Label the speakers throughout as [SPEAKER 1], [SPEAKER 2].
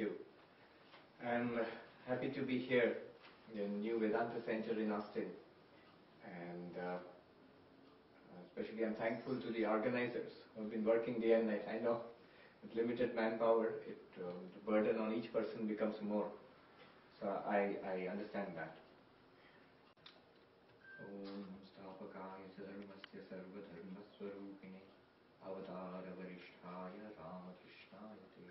[SPEAKER 1] you. I'm happy to be here in New Vedanta Center in Austin. And especially I'm thankful to the organizers who have been working day and night. I know with limited manpower, the burden on each person becomes more. So I understand that. Om Stapakaya Dharmasya Sarva Dharma Swarupine Avatara Varishtaya Ramakrishnaya Te.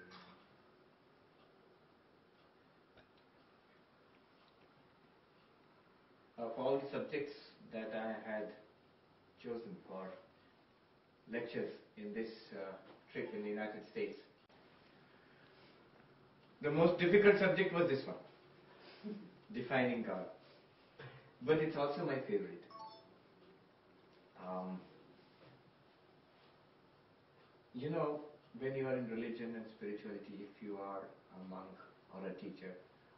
[SPEAKER 1] Of all the subjects that I had chosen for lectures in this trip in the United States, the most difficult subject was this one, defining God. But it's also my favorite. When you are in religion and spirituality, if you are a monk or a teacher,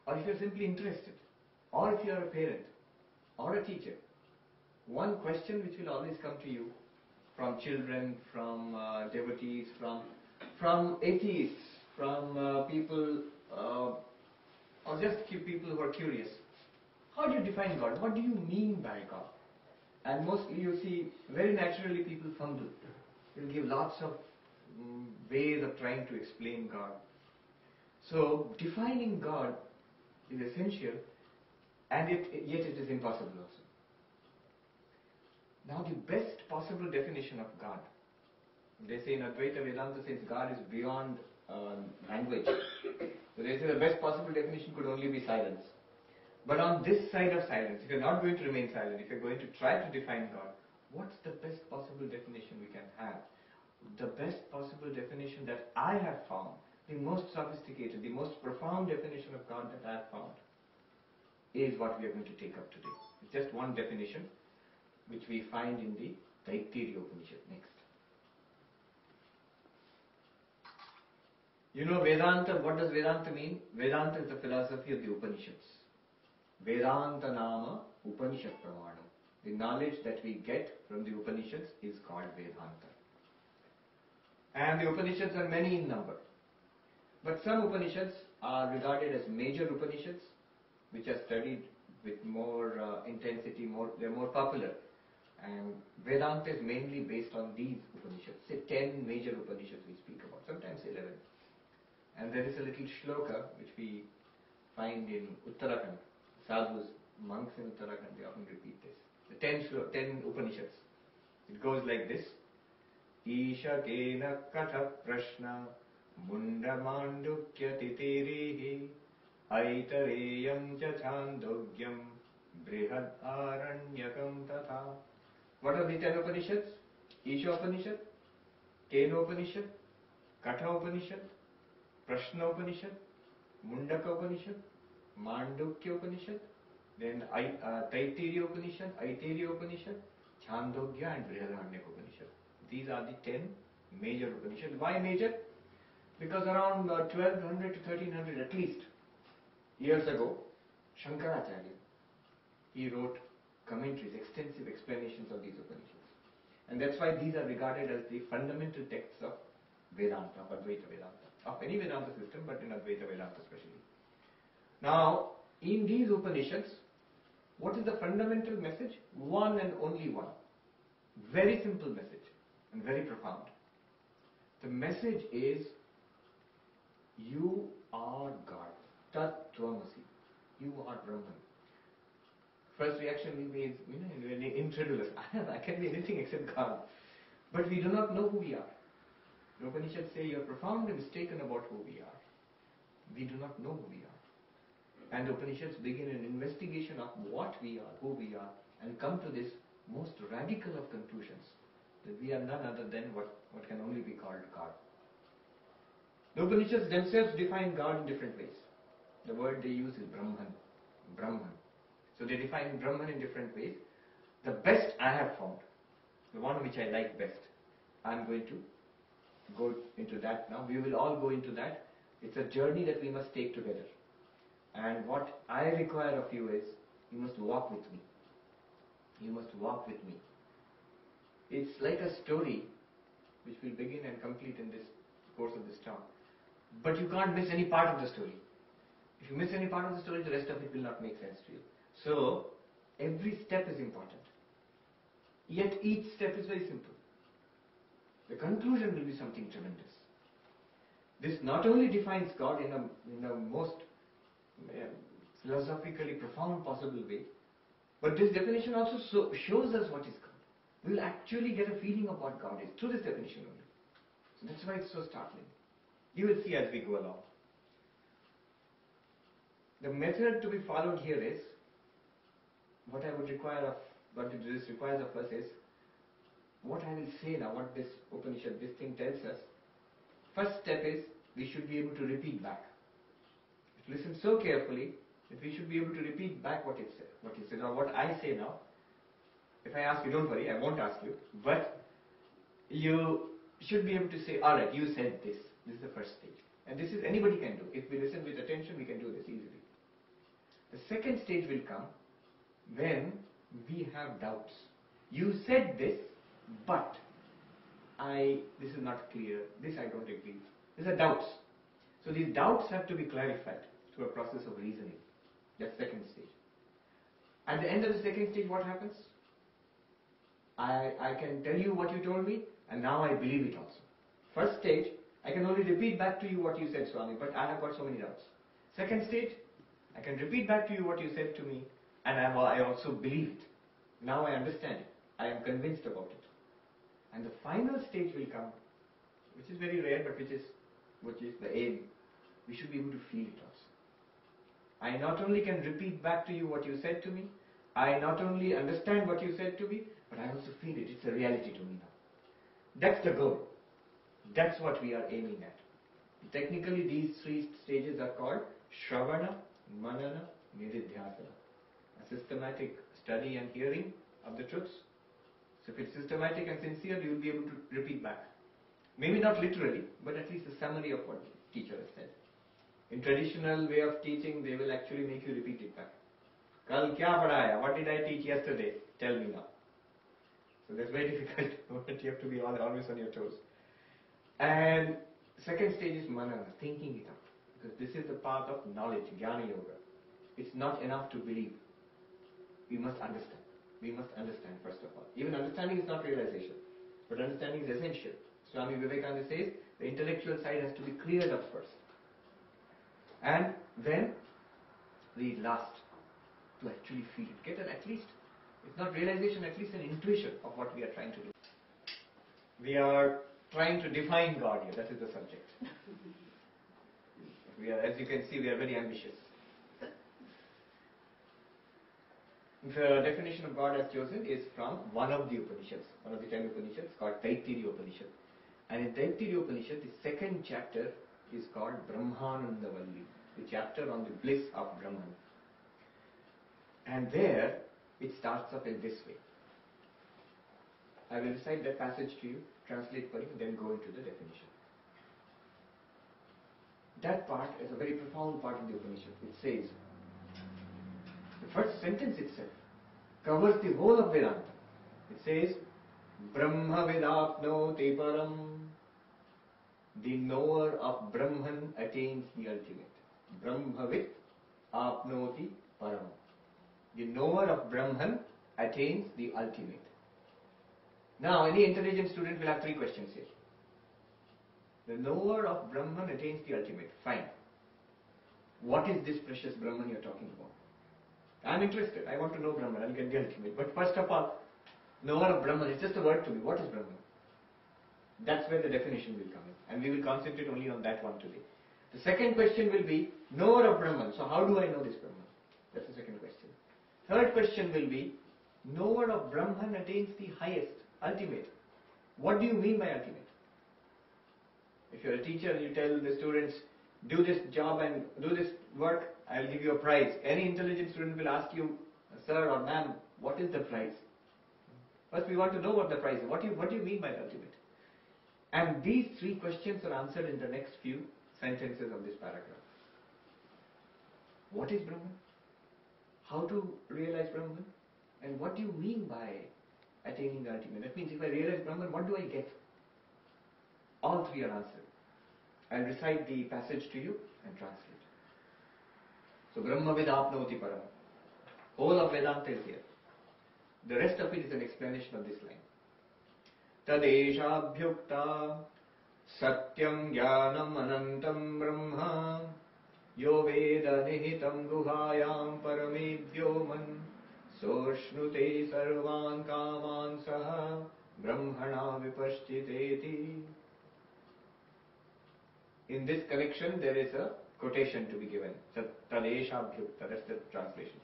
[SPEAKER 1] or if you're simply interested, or if you are a parent or a teacher, one question which will always come to you from children, from devotees, from atheists, from people, or just people who are curious. How do you define God? What do you mean by God? And mostly you see, very naturally people fumble. They'll give lots of ways of trying to explain God. So defining God is essential, and yet it is impossible also. Now the best possible definition of God, they say in Advaita Vedanta, since God is beyond language, so they say the best possible definition could only be silence. But on this side of silence, if you're not going to remain silent, if you're going to try to define God, what's the best possible definition we can have? The best possible definition that I have found, the most sophisticated, the most profound definition of God that I have found, is what we are going to take up today. It's just one definition, which we find in the Taittiriya Upanishad. Next. Vedanta, what does Vedanta mean? Vedanta is the philosophy of the Upanishads. Vedanta Nama Upanishad Pramanam. The knowledge that we get from the Upanishads is called Vedanta. And the Upanishads are many in number. But some Upanishads are regarded as major Upanishads, which are studied with more intensity, they're more popular. And Vedanta is mainly based on these Upanishads. Say 10 major Upanishads we speak about, sometimes 11. And there is a little shloka which we find in Uttarakhand. Sadhus, monks in Uttarakhand, they often repeat this. The 10 Upanishads. It goes like this. Isha kena katha prashna munda mandukya titirihi aitareyam cha chandogyam brihad aranyakam tatha. What are the 10 Upanishads? Isha Upanishad, Kena Upanishad, Katha Upanishad, Prashna Upanishad, Mundaka Upanishad, Mandukya Upanishad, then Taittiriya Upanishad, Aitiriya Upanishad, Chandogya and Brihadaranyaka Upanishad. These are the 10 major Upanishads. Why major? Because around 1200 to 1300 at least years ago, Shankaracharya, he wrote commentaries, extensive explanations of these Upanishads. And that's why these are regarded as the fundamental texts of Vedanta, of Advaita Vedanta, of any Vedanta system, but in Advaita Vedanta especially. Now, in these Upanishads, what is the fundamental message? One and only one. Very simple message and very profound. The message is, you are God. Tat Tvamasi. You are Brahman. First reaction will be, when incredulous. I can be anything except God. But we do not know who we are. The Upanishads say you are profoundly mistaken about who we are. We do not know who we are. And the Upanishads begin an investigation of what we are, who we are, and come to this most radical of conclusions, that we are none other than what can only be called God. The Upanishads themselves define God in different ways. The word they use is Brahman. Brahman. So they define Brahman in different ways. The best I have found, the one which I like best, I'm going to go into that now. We will all go into that. It's a journey that we must take together. And what I require of you is, you must walk with me. You must walk with me. It's like a story which will begin and complete in this course of this talk. but you can't miss any part of the story. If you miss any part of the story, the rest of it will not make sense to you. So, every step is important. Yet each step is very simple. The conclusion will be something tremendous. This not only defines God in a most philosophically profound possible way, but this definition also shows us what is God. We will actually get a feeling of what God is through this definition only. So that's why it's so startling. You will see as we go along. The method to be followed here is, what this requires of us is, what I will say now, what this Upanishad, this thing tells us. First step is, we should be able to repeat back. Listen so carefully that we should be able to repeat back what it said, or what I say now. If I ask you, don't worry, I won't ask you, but you should be able to say, alright, you said this. This is the first stage. And this is anybody can do. If we listen with attention, we can do this easily. The second stage will come when we have doubts. You said this, but this is not clear, this I don't agree. These are doubts. So these doubts have to be clarified through a process of reasoning. That's second stage. At the end of the second stage, what happens? I can tell you what you told me, and now I believe it also. First stage, I can only repeat back to you what you said, Swami, but I have got so many doubts. Second stage, I can repeat back to you what you said to me, and I also believe it. Now I understand it. I am convinced about it. And the final stage will come, which is very rare, but which is the aim. We should be able to feel it also. I not only can repeat back to you what you said to me, I not only understand what you said to me, but I also feel it. It's a reality to me now. That's the goal. That's what we are aiming at. Technically, these three stages are called Shravana, Manana, Nididhyasana. A systematic study and hearing of the truths. So if it's systematic and sincere, you will be able to repeat back. Maybe not literally, but at least a summary of what the teacher has said. In traditional way of teaching, they will actually make you repeat it back. Kal kya padhaya? What did I teach yesterday? Tell me now. So that's very difficult. You have to be always on your toes. And second stage is manana, thinking it out. Because this is the path of knowledge, jnana yoga. It's not enough to believe. We must understand. We must understand first of all. Even understanding is not realization, but understanding is essential. Swami Vivekananda says the intellectual side has to be cleared up first. And then the last, to actually feel it. Get at least, if not realization, at least an intuition of what we are trying to do. We are trying to define God here, that is the subject. As you can see, we are very ambitious. The definition of God as chosen is from one of the Upanishads, one of the 10 Upanishads called Taittiriya Upanishad. And in Taittiriya Upanishad, the second chapter is called Brahmanandavalli, the chapter on the bliss of Brahman. And there, it starts off in this way. I will recite that passage to you, translate for you, and then go into the definition. That part is a very profound part of the Upanishad. It says, the first sentence itself covers the whole of Vedanta. It says, Brahma vidapnoti param. The knower of Brahman attains the ultimate. Brahmavid apnoti param. The knower of Brahman attains the ultimate. Now, any intelligent student will have three questions here. The knower of Brahman attains the ultimate. Fine. What is this precious Brahman you are talking about? I am interested. I want to know Brahman. I will get the ultimate. But first of all, knower of Brahman is just a word to me. What is Brahman? That's where the definition will come in. And we will concentrate only on that one today. The second question will be, knower of Brahman. So how do I know this Brahman? That's the second question. Third question will be, knower of Brahman attains the highest, ultimate. What do you mean by ultimate? If you're a teacher and you tell the students, do this job and do this work, I'll give you a prize. Any intelligent student will ask you, sir or ma'am, what is the prize? First we want to know what the prize is. What do you mean by ultimate? And these three questions are answered in the next few sentences of this paragraph. What is Brahman? How to realize Brahman? And what do you mean by attaining the ultimate? That means if I realize Brahman, what do I get? All three are answered. I'll recite the passage to you and translate. So Brahma Vedapnoti Param. Whole of Vedanta is here. The rest of it is an explanation of this line. Tadeshabhyukta Satyam Jnanam Anantam Brahma Yo Veda Nihitam Guhayam Paramebhyoman Soshnute Sarvan Kaman Saha Brahmana Vipashtiteti. In this connection, there is a quotation to be given. Tadeshabhyukta, that's the translation.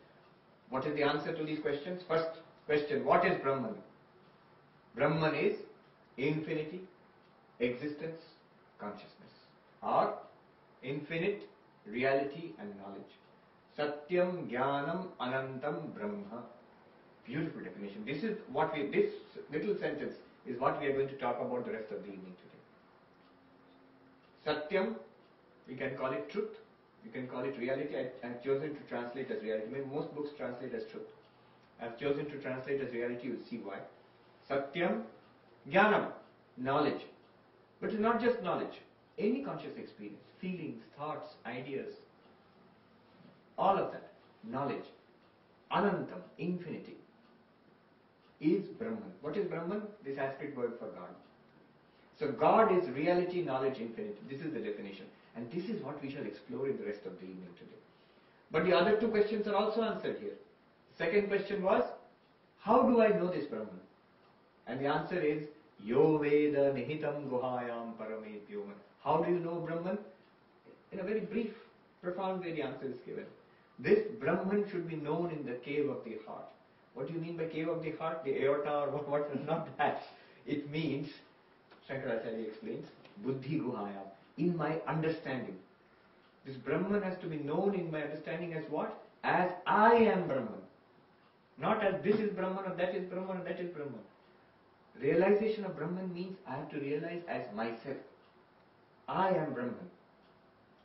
[SPEAKER 1] What is the answer to these questions? First question, what is Brahman? Brahman is infinity, existence, consciousness, or infinite reality and knowledge. Satyam Jnanam Anantam Brahma. Beautiful definition. This little sentence is what we are going to talk about the rest of the evening today. Satyam, we can call it truth, you can call it reality. I have chosen to translate as reality. Most books translate as truth. I have chosen to translate as reality, you will see why. Satyam, Jnanam, knowledge. But it's not just knowledge, any conscious experience, feelings, thoughts, ideas, all of that, knowledge. Anantam, infinity, is Brahman. What is Brahman? The Sanskrit word for God. So God is reality, knowledge, infinity. This is the definition. And this is what we shall explore in the rest of the evening today. But the other two questions are also answered here. Second question was, how do I know this Brahman? And the answer is, Yo Veda Nihitam Guhayam Paramebhyoman. How do you know Brahman? In a very brief, profound way the answer is given. This Brahman should be known in the cave of the heart. What do you mean by cave of the heart? The aorta or what? Not that. It means, Shankaracharya explains, Buddhi Guhayam, in my understanding. This Brahman has to be known in my understanding as what? As I am Brahman. Not as this is Brahman or that is Brahman or that is Brahman. Realization of Brahman means I have to realize as myself. I am Brahman.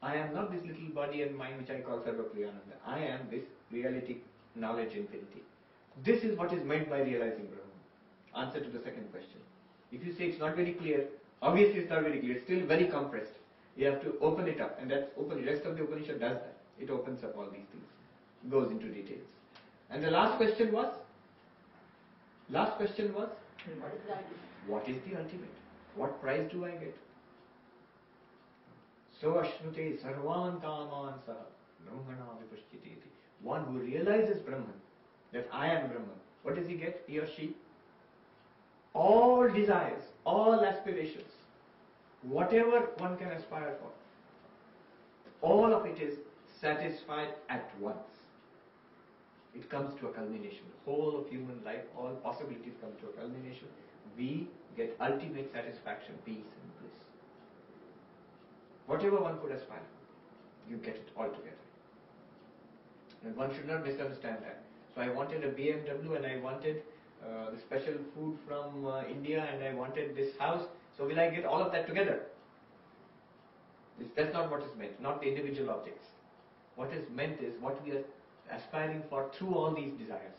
[SPEAKER 1] I am not this little body and mind which I call Sarvapriyananda. I am this reality, knowledge, infinity. This is what is meant by realizing Brahman. Answer to the second question. If you say it's not very clear, obviously it's not very clear, it's still very compressed. You have to open it up, and that's open. The rest of the Upanishad does that. It opens up all these things, goes into details. And the last question was? What is the ultimate? What is the ultimate? What prize do I get? So Ashnute Sarvan Kaman Saha Brahmana Vipashtiteti. One who realizes Brahman, that I am Brahman, what does he get? He or she? All desires, all aspirations, whatever one can aspire for, all of it is satisfied at once. It comes to a culmination. The whole of human life, all possibilities come to a culmination. We get ultimate satisfaction, peace and bliss. Whatever one could aspire for, you get it all together. And one should not misunderstand that. So I wanted a BMW and I wanted the special food from India and I wanted this house. So will I get all of that together? That's not what is meant, not the individual objects. What is meant is what we are aspiring for through all these desires.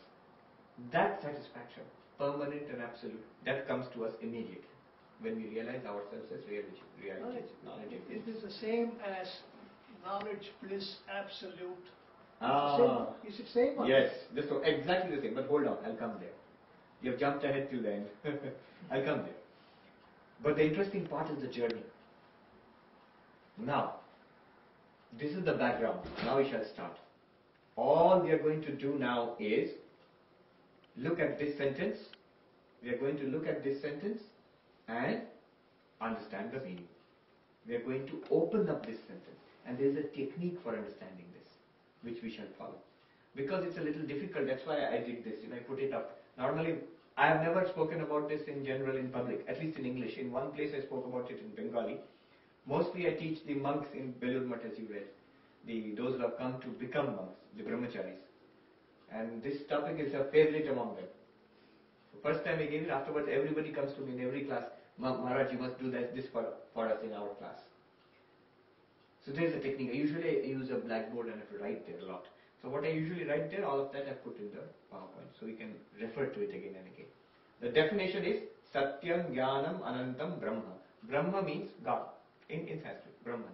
[SPEAKER 1] That satisfaction, permanent and absolute, that comes to us immediately when we realize ourselves as reality, knowledge.
[SPEAKER 2] It is the same as knowledge, bliss, absolute. Is it same?
[SPEAKER 1] Yes, exactly the same. But hold on, I'll come there. You have jumped ahead till the end. I'll come there. But the interesting part is the journey. Now, this is the background. Now we shall start. All we are going to do now is look at this sentence. We are going to look at this sentence and understand the meaning. We are going to open up this sentence. And there is a technique for understanding this, which we shall follow. Because it's a little difficult, that's why I did this. I put it up. Normally, I have never spoken about this in general in public, at least in English. In one place I spoke about it in Bengali. Mostly I teach the monks in Belur Math, as you read. Those who have come to become monks, the brahmacharis. And this topic is a favorite among them. The first time I gave it, afterwards everybody comes to me in every class, Maharaj, you must do this for us in our class. So there is a technique. Usually I use a blackboard and I have to write there a lot. So what I usually write there, all of that I put in the PowerPoint. So we can refer to it again and again. The definition is Satyam Jnanam Anantam Brahma. Brahma means God in Sanskrit. Brahman.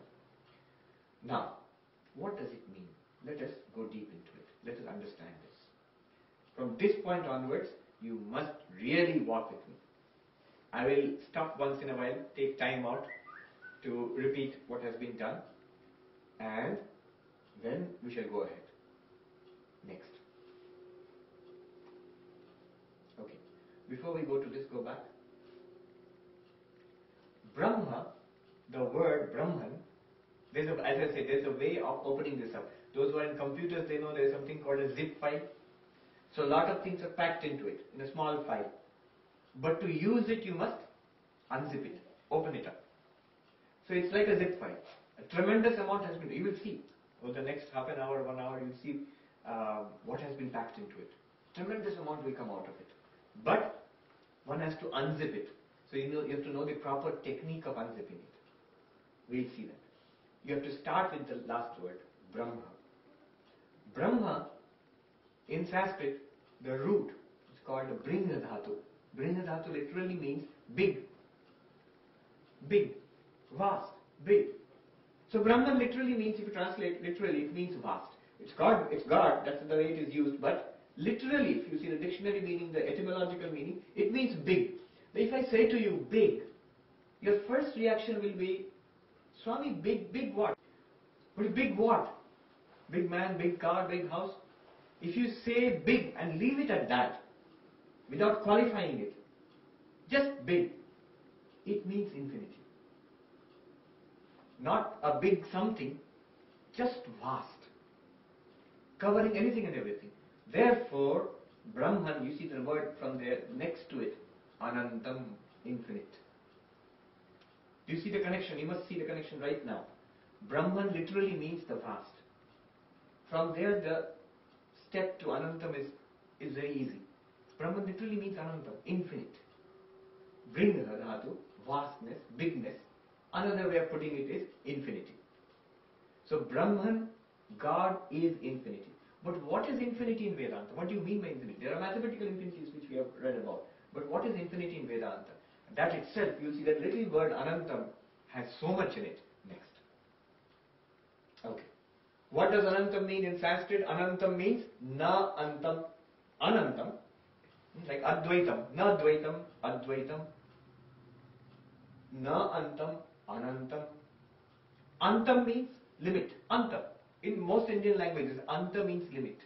[SPEAKER 1] Now, what does it mean? Let us go deep into it. Let us understand this. From this point onwards, you must really walk with me. I will stop once in a while, take time out to repeat what has been done, and then we shall go ahead. Next. Okay. Before we go to this, go back. Brahma, the word Brahman, as I said, there's a way of opening this up. Those who are in computers, they know there's something called a zip file. So a lot of things are packed into it, in a small file. But to use it, you must unzip it, open it up. So it's like a zip file. A tremendous amount has been, you will see, over the next half an hour, 1 hour, you'll see what has been packed into it. Tremendous amount will come out of it. But one has to unzip it. So you have to know the proper technique of unzipping it. We'll see that. You have to start with the last word, Brahma. Brahma, in Sanskrit, the root is called a Bringa Dhatu. Bringa Dhatu literally means big. Big. Vast. Big. So Brahman literally means, if you translate literally, it means vast. It's God, that's the way it is used, but literally, if you see the dictionary meaning, the etymological meaning, it means big. If I say to you big, your first reaction will be, Swami, big what? But big what? Big man, big car, big house. If you say big and leave it at that, without qualifying it, just big, it means infinity. Not a big something, just vast, covering anything and everything. Therefore, Brahman, you see the word from there next to it, Anantam, infinite. Do you see the connection? You must see the connection right now. Brahman literally means the vast. From there, the step to Anantam is very easy. Brahman literally means Anantam, infinite. Bringa Dhatu, vastness, bigness. Another way of putting it is infinity. So Brahman, God is infinity. But what is infinity in Vedanta? What do you mean by infinity? There are mathematical infinities which we have read about. But what is infinity in Vedanta? That itself, you'll see that little word Anantam has so much in it. Next. Okay. What does Anantam mean in Sanskrit? Anantam means na antam. Anantam, like Advaitam. Na Advaitam, Advaitam. Na antam, Anantam. Antam means limit. Anta. In most Indian languages, anta means limit.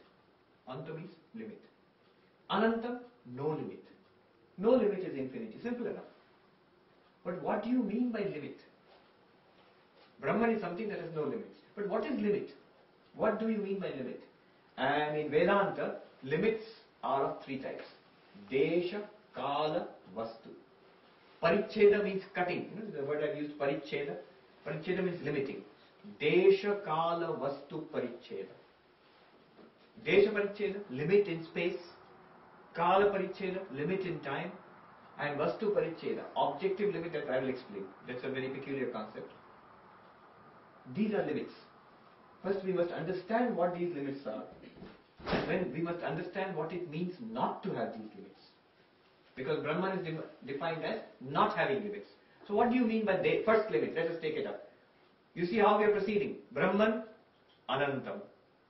[SPEAKER 1] Anta means limit. Anantam, no limit. No limit is infinity. Simple enough. But what do you mean by limit? Brahman is something that has no limits. But what is limit? What do you mean by limit? And in Vedanta, limits are of 3 types. Desha, Kala, Vastu. Paricheda means cutting. You know, the word I've used, Paricheda. Paricheda means limiting. Desha, Kala, Vastu, Paricheda. Desha Paricheda, limit in space. Kala Paricheda, limit in time. And Vastu Paricheda, objective limit that I will explain. That's a very peculiar concept. These are limits. First we must understand what these limits are. And then we must understand what it means not to have these limits. Because Brahman is defined as not having limits. So what do you mean by the first limit? Let us take it up. You see how we are proceeding. Brahman, Anantam.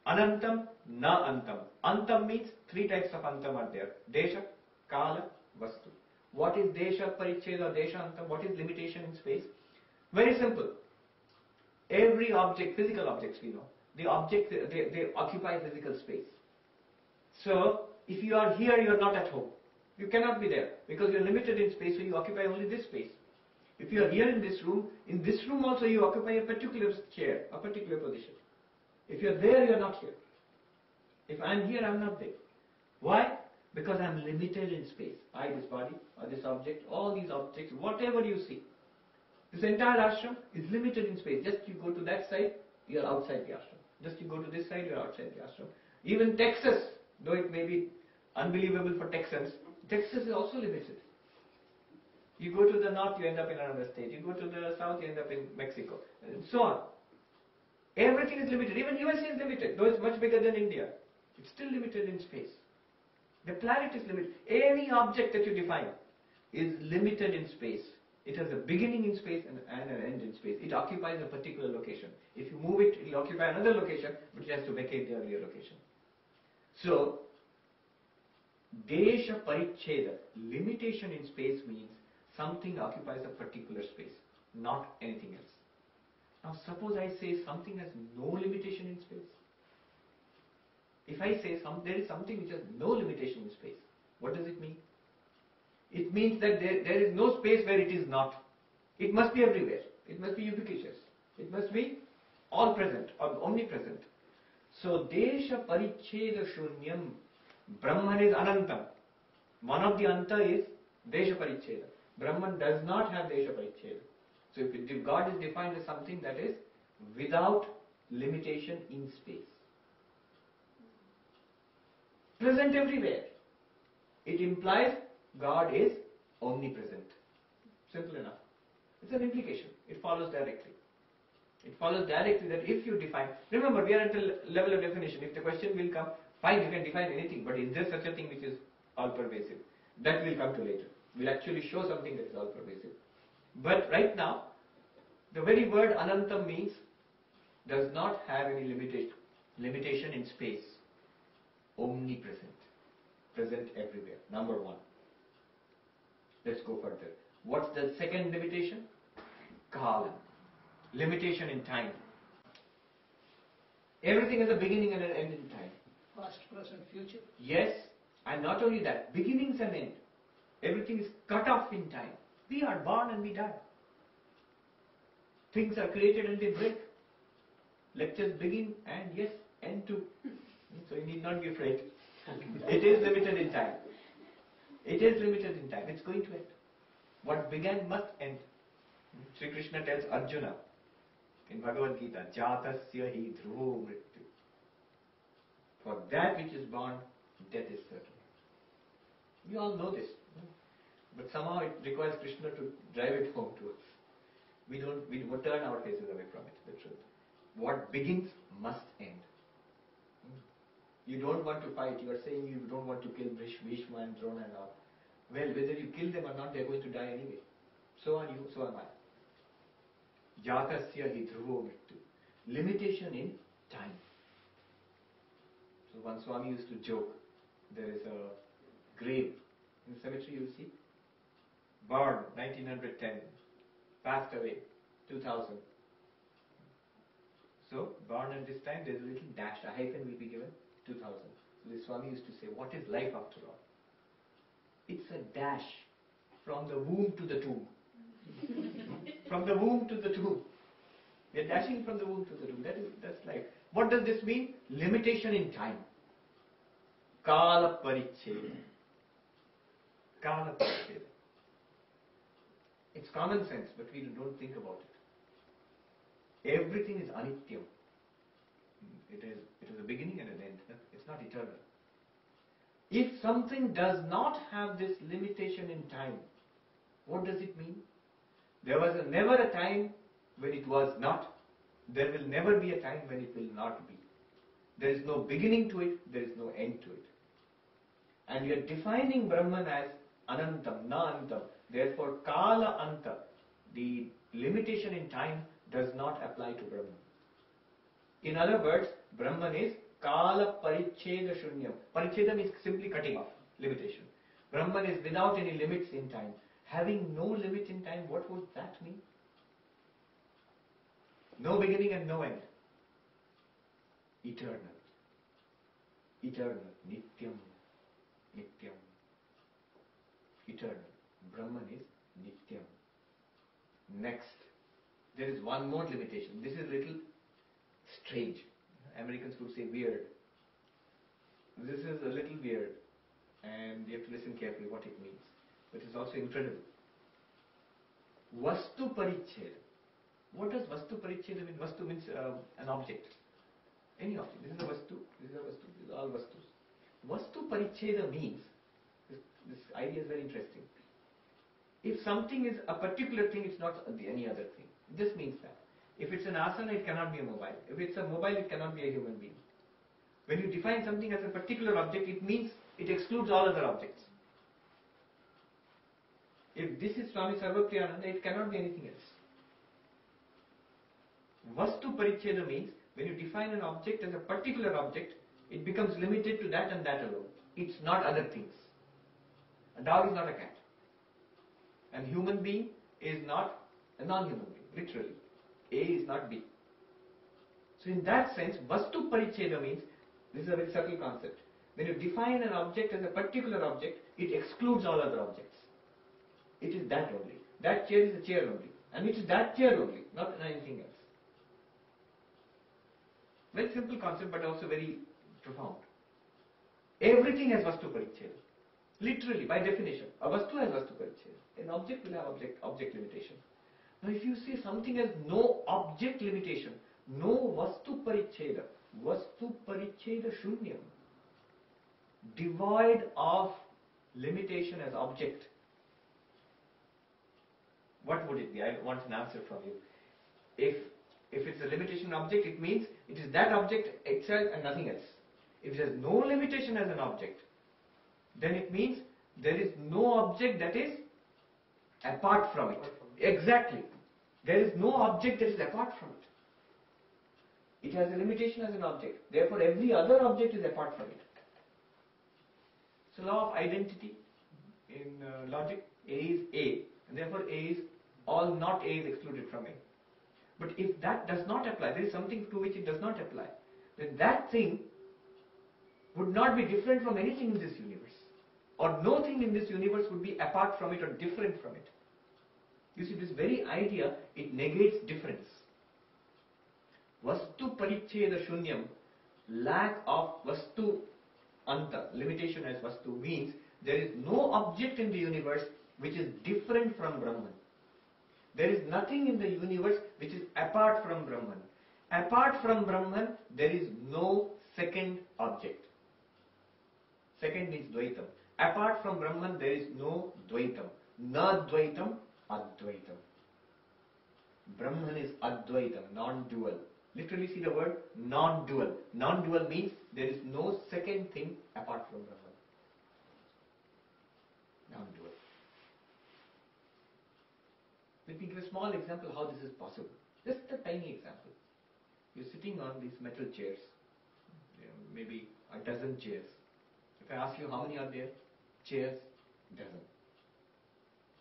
[SPEAKER 1] Anantam, na antam. Antam means 3 types of antam are there. Desha, Kala, Vastu. What is Desha, Paricheda, Desha, Antam? What is limitation in space? Very simple. Every object, physical objects we know, they occupy physical space. So, if you are here, you are not at home. You cannot be there because you are limited in space, so you occupy only this space. If you are here in this room also you occupy a particular chair, a particular position. If you are there, you are not here. If I am here, I am not there. Why? Because I am limited in space. I, this body, or this object, all these objects, whatever you see. This entire ashram is limited in space. Just you go to that side, you are outside the ashram. Just you go to this side, you are outside the ashram. Even Texas, though it may be unbelievable for Texans, Texas is also limited. You go to the north, you end up in another state. You go to the south, you end up in Mexico, and so on. Everything is limited. Even USA is limited, though it's much bigger than India. It's still limited in space. The planet is limited. Any object that you define is limited in space. It has a beginning in space and an end in space. It occupies a particular location. If you move it, it will occupy another location, but it has to vacate the earlier location. So, Desha Paricheda, limitation in space means something occupies a particular space, not anything else. Now suppose I say something has no limitation in space. If I say there is something which has no limitation in space, what does it mean? It means that there is no space where it is not. It must be everywhere. It must be ubiquitous. It must be all present or omnipresent. So, Desha Paricheda Shunyam, Brahman is Anantam. One of the Anta is Desha Paricheda. Brahman does not have Desha Paricheda. So, if God is defined as something that is without limitation in space, present everywhere, it implies God is omnipresent. Simple enough. It's an implication. It follows directly. It follows directly that if you define, remember we are at a level of definition. If the question will come, fine, you can define anything, but is there such a thing which is all pervasive? That will come to later. We'll actually show something that is all pervasive. But right now, the very word Anantam means does not have any limitation in space. Omnipresent. Present everywhere. Number one. Let's go further. What's the second limitation? Kala. Limitation in time. Everything has a beginning and an end in time.
[SPEAKER 2] Past, present, future.
[SPEAKER 1] Yes, and not only that, beginnings and end. Everything is cut off in time. We are born and we die. Things are created and they break. Lectures begin and yes, end too. So you need not be afraid. It is limited in time. It is limited in time. It's going to end. What began must end. Sri Krishna tells Arjuna in Bhagavad Gita, Jatasya hi dhruvo mrityu. For that which is born, death is certain. We all know this. But somehow it requires Krishna to drive it home to us. We turn our faces away from it, the truth. What begins must end. You don't want to fight. You are saying you don't want to kill Bhishma and Drona and all. Well, whether you kill them or not, they are going to die anyway. So are you, so am I. Jatasya hi dhruvo mrityu. Limitation in time. So one Swami used to joke. There is a grave in the cemetery, you see. Born 1910. Passed away 2000. So, born at this time, there is a little dash, a hyphen will be given, 2000. So the Swami used to say, what is life after all? It's a dash from the womb to the tomb. From the womb to the tomb. We are dashing from the womb to the tomb. That's life. What does this mean? Limitation in time. Kala Paricheda. Kala Paricheda. It's common sense, but we don't think about it. Everything is anityam. It is a beginning and an end. It's not eternal. If something does not have this limitation in time, what does it mean? There was never a time when it was not. There will never be a time when it will not be. There is no beginning to it, there is no end to it. And we are defining Brahman as Anantam, na Antam. Therefore, Kala Anta, the limitation in time, does not apply to Brahman. In other words, Brahman is Kala Paricheda Shunyam. Paricheda means simply cutting off, limitation. Brahman is without any limits in time. Having no limit in time, what would that mean? No beginning and no end. Eternal. Eternal. Nityam. Nityam. Eternal. Brahman is Nityam. Next, there is one more limitation. This is little strange. Americans would say weird. This is a little weird, and you have to listen carefully what it means. But it's also incredible. Vastu Paricheda. What does Vastu Paricheda mean? Vastu means an object. Any object. This is a Vastu. This is a Vastu. These are all Vastus. Vastu Paricheda means, this idea is very interesting. If something is a particular thing, it's not any other thing. This means that. If it's an asana, it cannot be a mobile. If it's a mobile, it cannot be a human being. When you define something as a particular object, it means it excludes all other objects. If this is Swami Sarvapriyananda, it cannot be anything else. Vastu Paricheda means when you define an object as a particular object, it becomes limited to that and that alone. It's not other things. A dog is not a cat. And human being is not a non-human being, literally. A is not B. So in that sense, Vastu Paricheda means, this is a very subtle concept. When you define an object as a particular object, it excludes all other objects. It is that only. That chair is a chair only. And it is that chair only, not anything else. Very simple concept, but also very profound. Everything has Vastu Paricheda. Literally, by definition. A Vastu has Vastu Paricheda. An object will have object limitation. Now if you say something has no object limitation, no Vastu Paricheda, Vastu Paricheda Shunyam, devoid of limitation as object, what would it be? I want an answer from you. If it's a limitation object, it means it is that object itself and nothing else. If it has no limitation as an object, then it means there is no object that is apart from it. Exactly. There is no object that is apart from it. It has a limitation as an object. Therefore, every other object is apart from it. So, law of identity in logic, A is A, and therefore A is all not A is excluded from A. But if that does not apply, there is something to which it does not apply, then that thing would not be different from anything in this universe. Or no thing in this universe would be apart from it or different from it. You see, this very idea, it negates difference. Vastu Paricheda Shunyam, lack of Vastu Anta, limitation as Vastu, means there is no object in the universe which is different from Brahman. There is nothing in the universe which is apart from Brahman. Apart from Brahman, there is no second object. Second means Dvaitam. Apart from Brahman, there is no Dvaitam. Na Dvaitam, Advaitam. Brahman is Advaitam, non-dual. Literally see the word non-dual. Non-dual means there is no second thing apart from Brahman. Non-dual. Let me give a small example how this is possible. Just a tiny example. You're sitting on these metal chairs, maybe a dozen chairs. If I ask you how many are there? Chairs, dozen.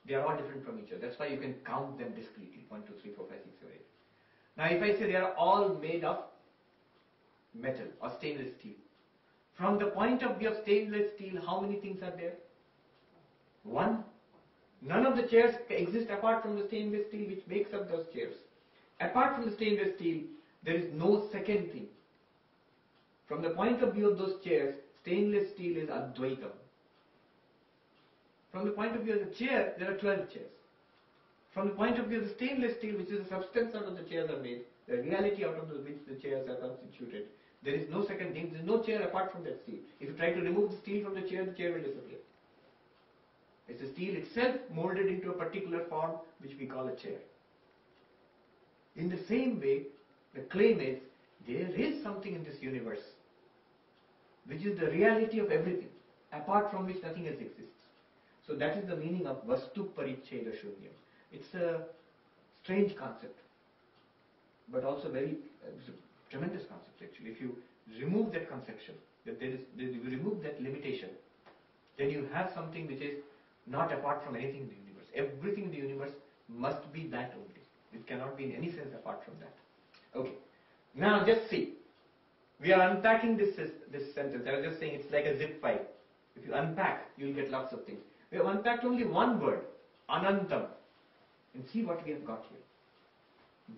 [SPEAKER 1] They are all different from each other. That's why you can count them discretely. 1, 2, 3, 4, 5, 6, 7, 8. Now if I say they are all made of metal or stainless steel. From the point of view of stainless steel, how many things are there? One. None of the chairs exist apart from the stainless steel which makes up those chairs. Apart from the stainless steel, there is no second thing. From the point of view of those chairs, stainless steel is Advaitam. From the point of view of the chair, there are 12 chairs. From the point of view of the stainless steel, which is the substance out of the chairs are made, the reality out of which the chairs are constituted, there is no second thing, there is no chair apart from that steel. If you try to remove the steel from the chair will disappear. It's the steel itself molded into a particular form which we call a chair. In the same way, the claim is, there is something in this universe which is the reality of everything, apart from which nothing else exists. So that is the meaning of Vastu Paricheda Shunyam. It's a strange concept, but also it's a tremendous concept actually. If you remove that conception, that you remove that limitation, then you have something which is not apart from anything in the universe. Everything in the universe must be that only. It cannot be in any sense apart from that. Okay. Now just see. We are unpacking this sentence. I was just saying it's like a zip file. If you unpack, you will get lots of things. We have unpacked only one word, Anantam. And see what we have got here.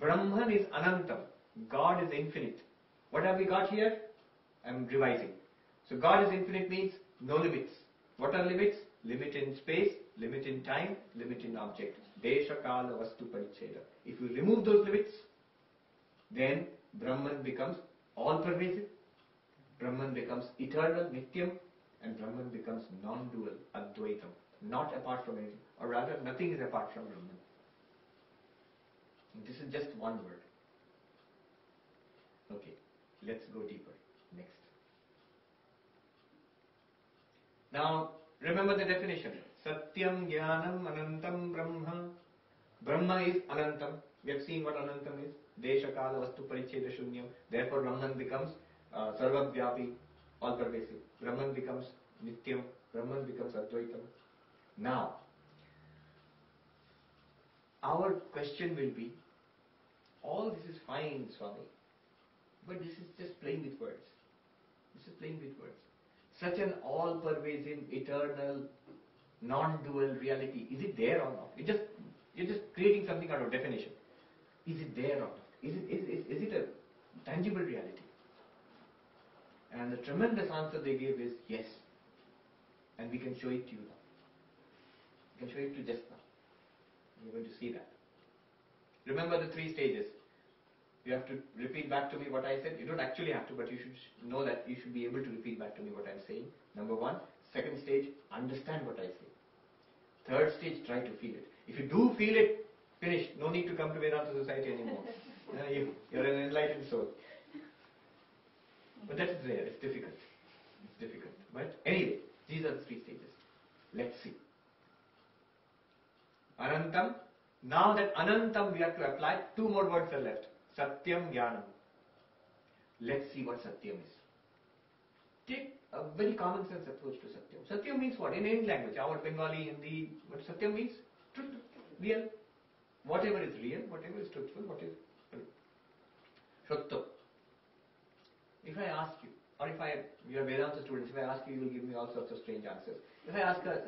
[SPEAKER 1] Brahman is Anantam. God is infinite. What have we got here? I am revising. So God is infinite means no limits. What are limits? Limit in space, limit in time, limit in object. Desha, Kala, Vastu, Paricheda. If you remove those limits, then Brahman becomes all-pervasive. Brahman becomes eternal, Nityam, and Brahman becomes non-dual, Advaitam, not apart from anything, or rather nothing is apart from Brahman. And this is just one word. Okay, let's go deeper. Next. Now, remember the definition. Satyam Jnanam Anantam Brahma. Brahma is Anantam. We have seen what Anantam is. Desha Kala Vastu Paricheda Shunyam. Therefore Brahman becomes Sarvavyapi, all pervasive. Brahman becomes Nityam. Brahman becomes Advaitam. Now, our question will be, all this is fine, Swami, but this is just playing with words. This is playing with words. Such an all-pervasive, eternal, non-dual reality, is it there or not? You're just creating something out of definition. Is it there or not? Is it a tangible reality? And the tremendous answer they gave is yes. And we can show it to you now. We can show it to you just now. You're going to see that. Remember the 3 stages. You have to repeat back to me what I said. You don't actually have to, but you should know that you should be able to repeat back to me what I'm saying. Number 1. Second stage, understand what I say. Third stage, try to feel it. If you do feel it, finish. No need to come to Vedanta Society anymore. You're an enlightened soul. But that's rare. It's difficult. It's difficult. But anyway, these are the 3 stages. Let's see. Anantam. Now that Anantam we have to apply, 2 more words are left. Satyam Jnanam. Let's see what Satyam is. Take a very common sense approach to Satyam. Satyam means what? In any language, our Bengali, Hindi, what Satyam means? Truth, real. Whatever is real, whatever is truthful, what is Shattam. If I ask you, or if you are Vedanta students, if I ask you, you will give me all sorts of strange answers. If I ask a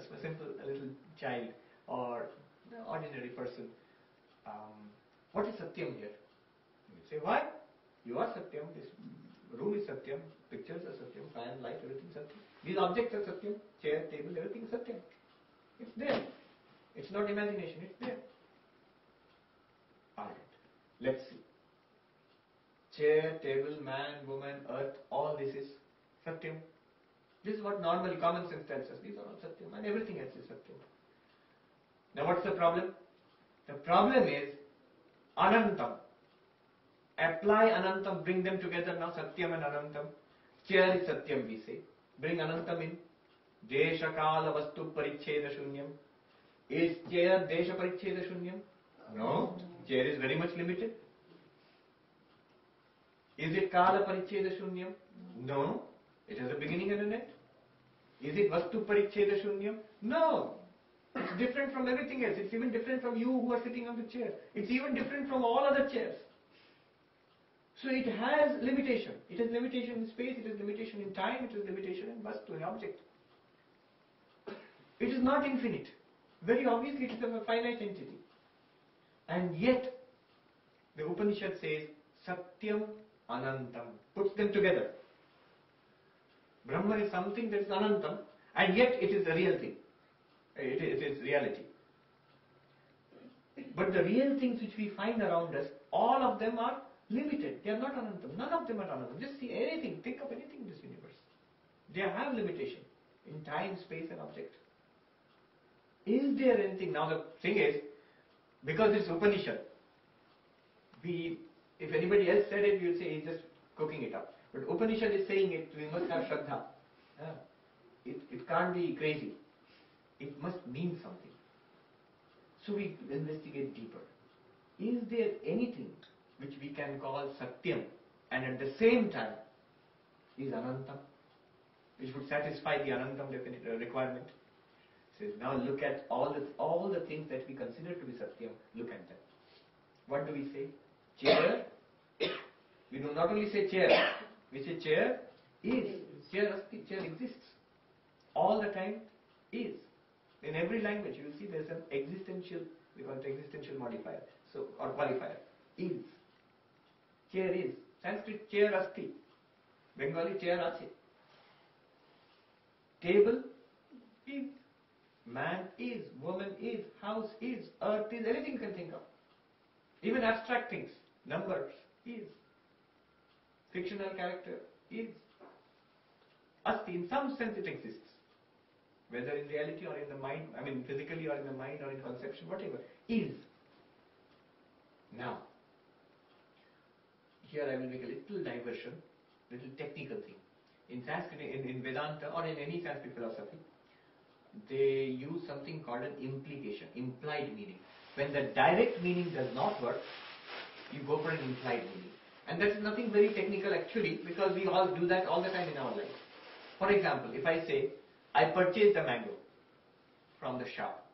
[SPEAKER 1] little child or an ordinary person, what is Satyam here? You say, why? You are Satyam, this room is Satyam, pictures are Satyam, fan, light, everything is Satyam. These objects are Satyam, chair, table, everything is Satyam. It's there. It's not imagination, it's there. Alright, let's see. Chair, table, man, woman, earth, all this is Satyam. This is what normally common sense tells us. These are all Satyam and everything else is Satyam. Now what's the problem? The problem is Anantam. Apply Anantam, bring them together now, Satyam and Anantam. Chair is Satyam, we say. Bring Anantam in. Desha Kala Vastu Paricheda Shunyam. Is chair Desha Paricheda Shunyam? No. Chair is very much limited. Is it Kala Paricheda Shunyam? No. It has a beginning and an end. Is it Vastu Paricheda Shunyam? No. It's different from everything else. It's even different from you who are sitting on the chair. It's even different from all other chairs. So it has limitation. It has limitation in space, it has limitation in time, it has limitation in Vastu, an object. It is not infinite. Very obviously it is a finite entity. And yet, the Upanishad says, Satyam Anantam. Puts them together. Brahman is something that is Anantam, and yet it is a real thing. It is reality. But the real things which we find around us, all of them are limited. They are not Anantam. None of them are Anantam. Just see anything, think of anything in this universe. They have limitation in time, space and object. Is there anything? Now the thing is, because it's Upanishad, if anybody else said it, you'll say he's just cooking it up. But Upanishad is saying it, we must have Shraddha. It can't be crazy. It must mean something. So we investigate deeper. Is there anything which we can call Satyam and at the same time is Anantam, which would satisfy the Anantam requirement? Says, now look at all the things that we consider to be Satyam, look at them. What do we say? Chair. We do not only say chair, we say chair is. Chair exists. All the time is. In every language you will see there is an existential, we call it existential modifier, or qualifier. Is. Chair is. Sanskrit chair asti. Bengali chair ache. Table is. Man is. Woman is. House is. Earth is. Anything you can think of. Even abstract things. Numbers is. Fictional character is. Asti. In some sense it exists. Whether in reality or in the mind, physically or in the mind or in conception, whatever, is. Now, here I will make a little diversion, little technical thing. In Sanskrit, in Vedanta or in any Sanskrit philosophy, they use something called an implication, implied meaning. When the direct meaning does not work, you go for an implied meaning. And that's nothing very technical actually, because we all do that all the time in our life. For example, if I say, I purchased a mango from the shop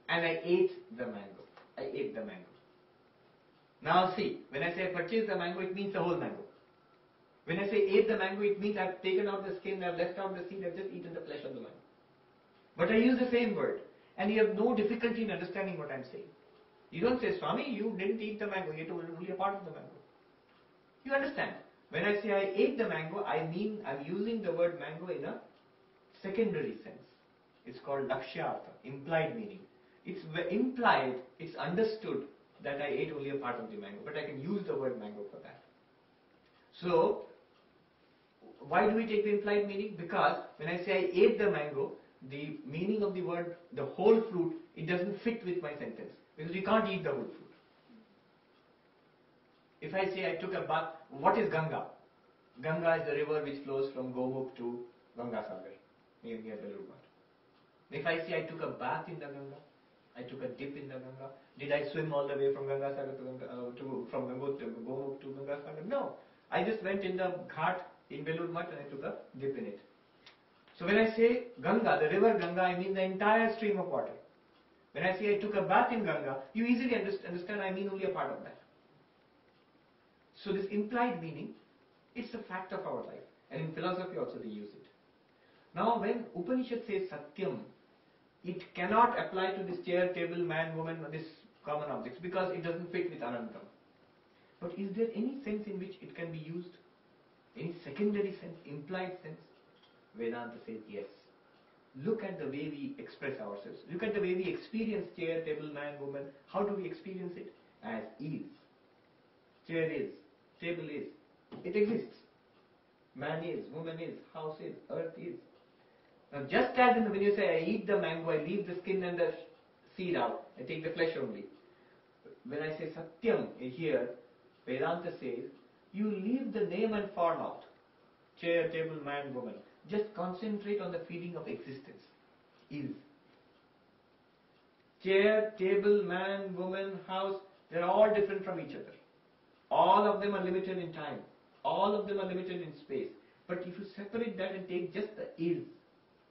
[SPEAKER 1] and I ate the mango. I ate the mango. Now see, when I say I purchased the mango, it means the whole mango. When I say ate the mango, it means I've taken out the skin, I've left out the seed, I've just eaten the flesh of the mango. But I use the same word, and you have no difficulty in understanding what I'm saying. You don't say, Swami, you didn't eat the mango, you ate only a part of the mango. You understand. When I say I ate the mango, I mean I'm using the word mango in a secondary sense. It's called lakshyartha, implied meaning. It's implied, it's understood that I ate only a part of the mango, but I can use the word mango for that. So, why do we take the implied meaning? Because when I say I ate the mango, the meaning of the word, the whole fruit, it doesn't fit with my sentence. Because you can't eat the whole fruit. If I say I took a bath, what is Ganga? Ganga is the river which flows from Gomukh to Gangasagar, near Belur Math. If I say I took a bath in the Ganga, I took a dip in the Ganga, did I swim all the way from Gangasagar from Gomukh to Gangasagar? No. I just went in the ghat in Belur Math and I took a dip in it. So when I say Ganga, the river Ganga, I mean the entire stream of water. When I say I took a bath in Ganga, you easily understand I mean only a part of that. So this implied meaning, it's a fact of our life. And in philosophy also they use it. Now when Upanishad says Satyam, it cannot apply to this chair, table, man, woman, this common objects, because it doesn't fit with Anantam. But is there any sense in which it can be used? Any secondary sense, implied sense? Vedanta says yes. Look at the way we express ourselves. Look at the way we experience chair, table, man, woman. How do we experience it? As is. Chair is, table is. It exists. Man is, woman is, house is, earth is. Now just as in when you say I eat the mango, I leave the skin and the seed out. I take the flesh only. When I say Satyam here, Vedanta says, you leave the name and form out. Chair, table, man, woman. Just concentrate on the feeling of existence. Is. Chair, table, man, woman, house, they're all different from each other. All of them are limited in time. All of them are limited in space. But if you separate that and take just the is,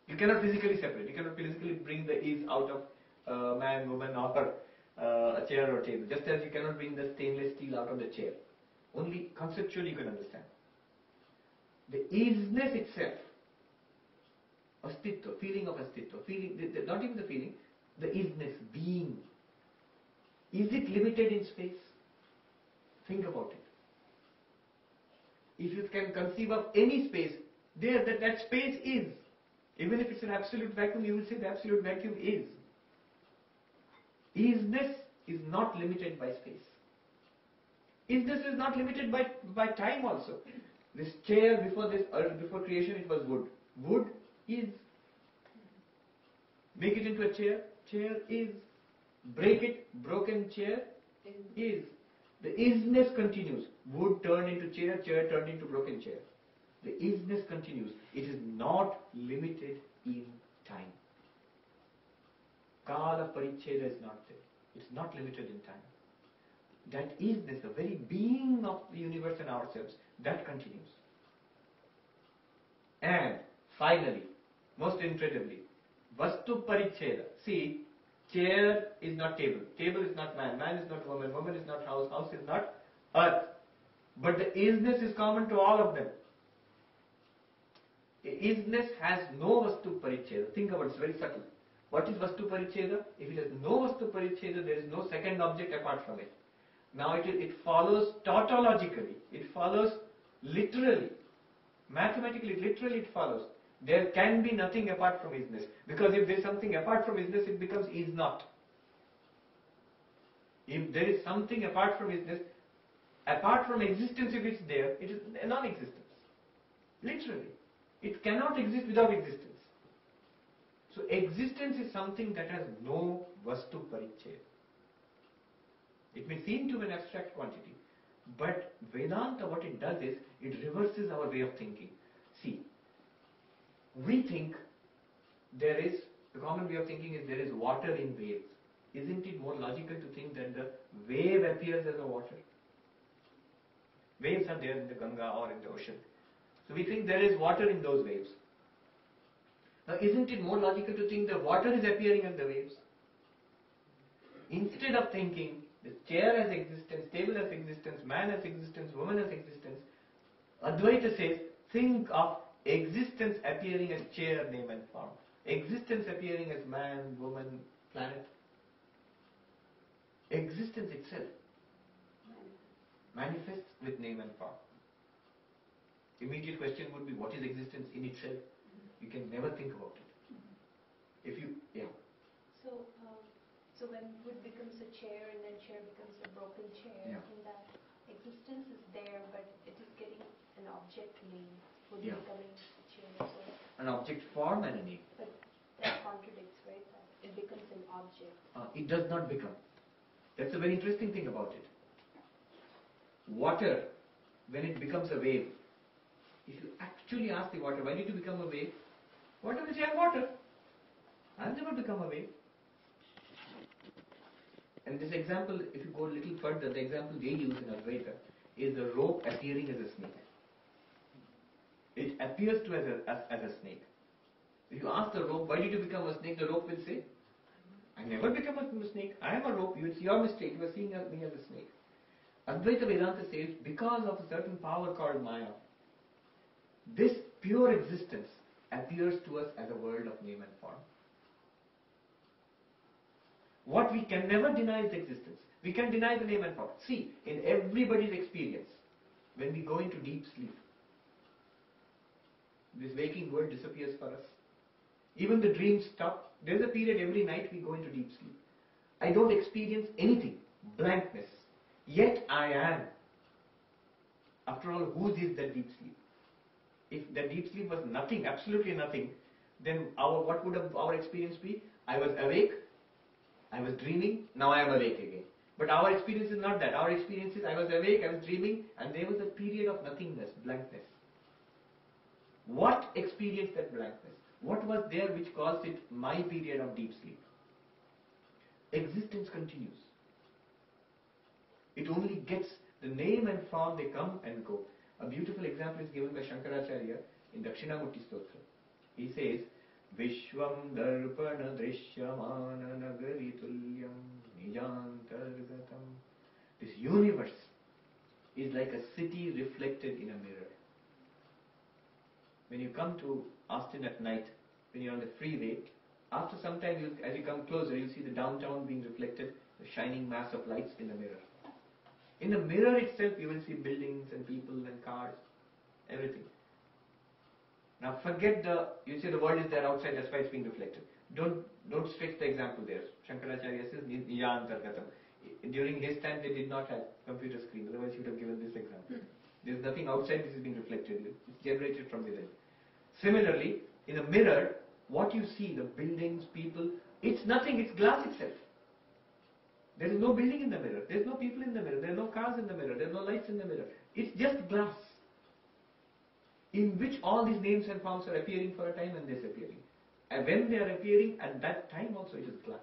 [SPEAKER 1] you cannot physically separate. You cannot physically bring the is out of man, woman, or a chair or table. Just as you cannot bring the stainless steel out of the chair. Only conceptually you can understand. The isness itself, astitva, feeling of astitva, feeling, not even the feeling, the isness, being. Is it limited in space? Think about it. If you can conceive of any space, there that space is. Even if it's an absolute vacuum, you will say the absolute vacuum is. Isness is not limited by space. Isness is not limited by time also. This chair before creation it was wood. Wood is. Make it into a chair, chair is. Break it, broken chair is. The isness continues. Wood turned into chair, chair turned into broken chair. The isness continues. It is not limited in time. Kala paricheda is not there. It's not limited in time. That isness, the very being of the universe and ourselves, that continues. And finally, most incredibly, vastu paricheda. See, chair is not table, table is not man, man is not woman, woman is not house, house is not earth. But the isness is common to all of them. Isness has no vastu paricheda. Think about it, it's very subtle. What is vastu paricheda? If it has no vastu paricheda, there is no second object apart from it. Now it follows tautologically, it follows literally, mathematically, literally it follows. There can be nothing apart from isness. Because if there is something apart from isness, it becomes is not. If there is something apart from isness, apart from existence, if it's there, it is a non-existence. Literally. It cannot exist without existence. So existence is something that has no vastu parichaya. It may seem to be an abstract quantity, but Vedanta, what it does is, it reverses our way of thinking. See, we think the common way of thinking is there is water in waves. Isn't it more logical to think that the wave appears as a water? Waves are there in the Ganga or in the ocean. So we think there is water in those waves. Now isn't it more logical to think that water is appearing in the waves? Instead of thinking the chair has existence, table has existence, man has existence, woman has existence, Advaita says, think of existence appearing as chair, name and form. Existence appearing as man, woman, planet. Existence itself manifests with name and form. Immediate question would be, what is existence in itself? You can never think about it. If you, yeah.
[SPEAKER 3] So when wood becomes a chair and then chair becomes a broken chair, in that existence is there, but it is getting an object name, wood becoming a chair. So
[SPEAKER 1] an object form and a name.
[SPEAKER 3] But that contradicts, right? That it becomes an object.
[SPEAKER 1] It does not become. That's a very interesting thing about it. Water, when it becomes a wave, if you actually ask the water, why did you become a wave? Water will say, I'm water. I've never become a wave. And this example, if you go a little further, the example they use in Advaita is the rope appearing as a snake. It appears to as a snake. If you ask the rope, why did you become a snake? The rope will say, I never become a snake. I am a rope. It's your mistake. You are seeing me as a snake. Advaita Vedanta says, because of a certain power called Maya, this pure existence appears to us as a world of name and form. What we can never deny is existence. We can deny the name and form. See, in everybody's experience, when we go into deep sleep, this waking world disappears for us. Even the dreams stop. There's a period every night we go into deep sleep. I don't experience anything, blankness. Yet I am. After all, whose is that deep sleep? If the deep sleep was nothing, absolutely nothing, then what would our experience be? I was awake, I was dreaming, now I am awake again. But our experience is not that. Our experience is I was awake, I was dreaming, and there was a period of nothingness, blankness. What experienced that blankness? What was there which caused it my period of deep sleep? Existence continues. It only gets the name and form, they come and go. A beautiful example is given by Shankaracharya in Dakshinamurti Stotra. He says, Vishwam darpana drishyamana nagari tulyam nijantargatam. This universe is like a city reflected in a mirror. When you come to Austin at night, when you're on the freeway, after some time, as you come closer, you see the downtown being reflected, the shining mass of lights in the mirror. In the mirror itself, you will see buildings and people and cars, everything. Now forget you see the world is there outside, that's why it's being reflected. Don't stretch the example there. Shankaracharya says, Nijantargatam. During his time, they did not have computer screen, otherwise he would have given this example. There's nothing outside, this is being reflected. It's generated from within. Similarly, in a mirror, what you see, the buildings, people, it's nothing, it's glass itself. There is no building in the mirror, there is no people in the mirror, there are no cars in the mirror, there are no lights in the mirror. It's just glass, in which all these names and forms are appearing for a time and disappearing. And when they are appearing, at that time also it is glass.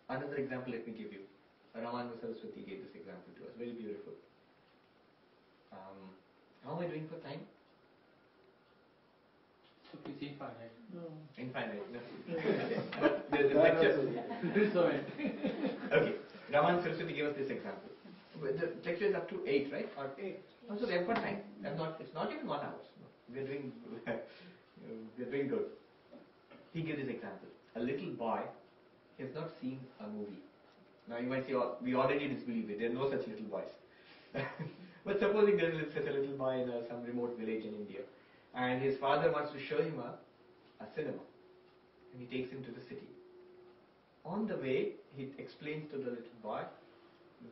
[SPEAKER 1] Another example let me give you. Ramananda Saraswati gave this example to us, very beautiful. How am I doing for time?
[SPEAKER 4] It's infinite.
[SPEAKER 2] No.
[SPEAKER 1] Infinite, no. But there's a lecture. Okay, Ramananda Saraswati gave us this example. The lecture is up to 8, right? Or
[SPEAKER 2] 8.
[SPEAKER 1] Also, we have got time. It's not even 1 hour. No. We are doing good. He gives this example. A little boy has not seen a movie. Now you might say, oh, we already disbelieve it. There are no such little boys. But supposing there is such a little boy in some remote village in India, and his father wants to show him a cinema, and he takes him to the city. On the way, he explains to the little boy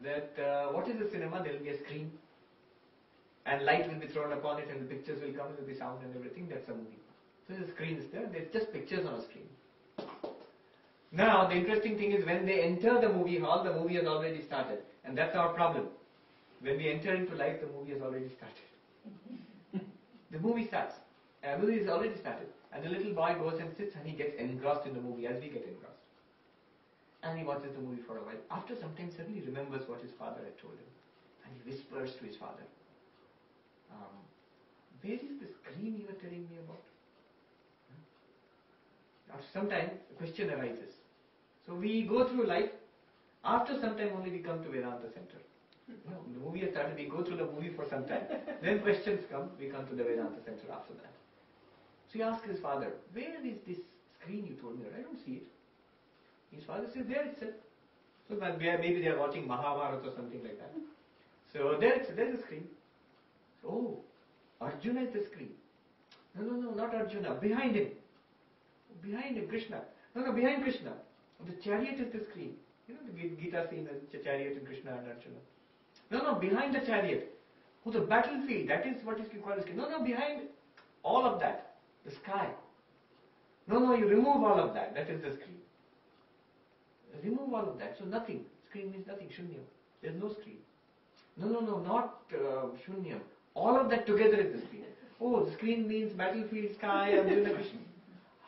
[SPEAKER 1] that what is a cinema? There will be a screen, and light will be thrown upon it, and the pictures will come, there will be sound and everything. That's a movie. So the screen is there, there's just pictures on a screen. Now, the interesting thing is when they enter the movie hall, the movie has already started. And that's our problem. When we enter into life, the movie has already started. The movie starts. movie is already started, and the little boy goes and sits and he gets engrossed in the movie as we get engrossed. And he watches the movie for a while. After some time, suddenly remembers what his father had told him. And he whispers to his father, where is the screen you were telling me about? After some time, the question arises. So we go through life. After some time only we come to Vedanta Center. No, the movie has started, we go through the movie for some time. Then questions come, we come to the Vedanta Center after that. So he asks his father, where is this screen you told me? I don't see it. His father says, there itself. So maybe they are watching Mahabharata or something like that. So there's a screen. So, oh, Arjuna is the screen. No, not Arjuna. Behind him. Behind him, Krishna. No, behind Krishna. The chariot is the screen. You know the Gita scene, the chariot and Krishna and Arjuna. No, behind the chariot. Oh, the battlefield, that is what is called the screen. No, behind all of that. The sky. No, you remove all of that. That is the screen. Remove all of that. So nothing. Screen means nothing. Shunyam. There is no screen. No, not Shunyam. All of that together is the screen. Oh, the screen means battlefield, sky, Arjuna, Krishna.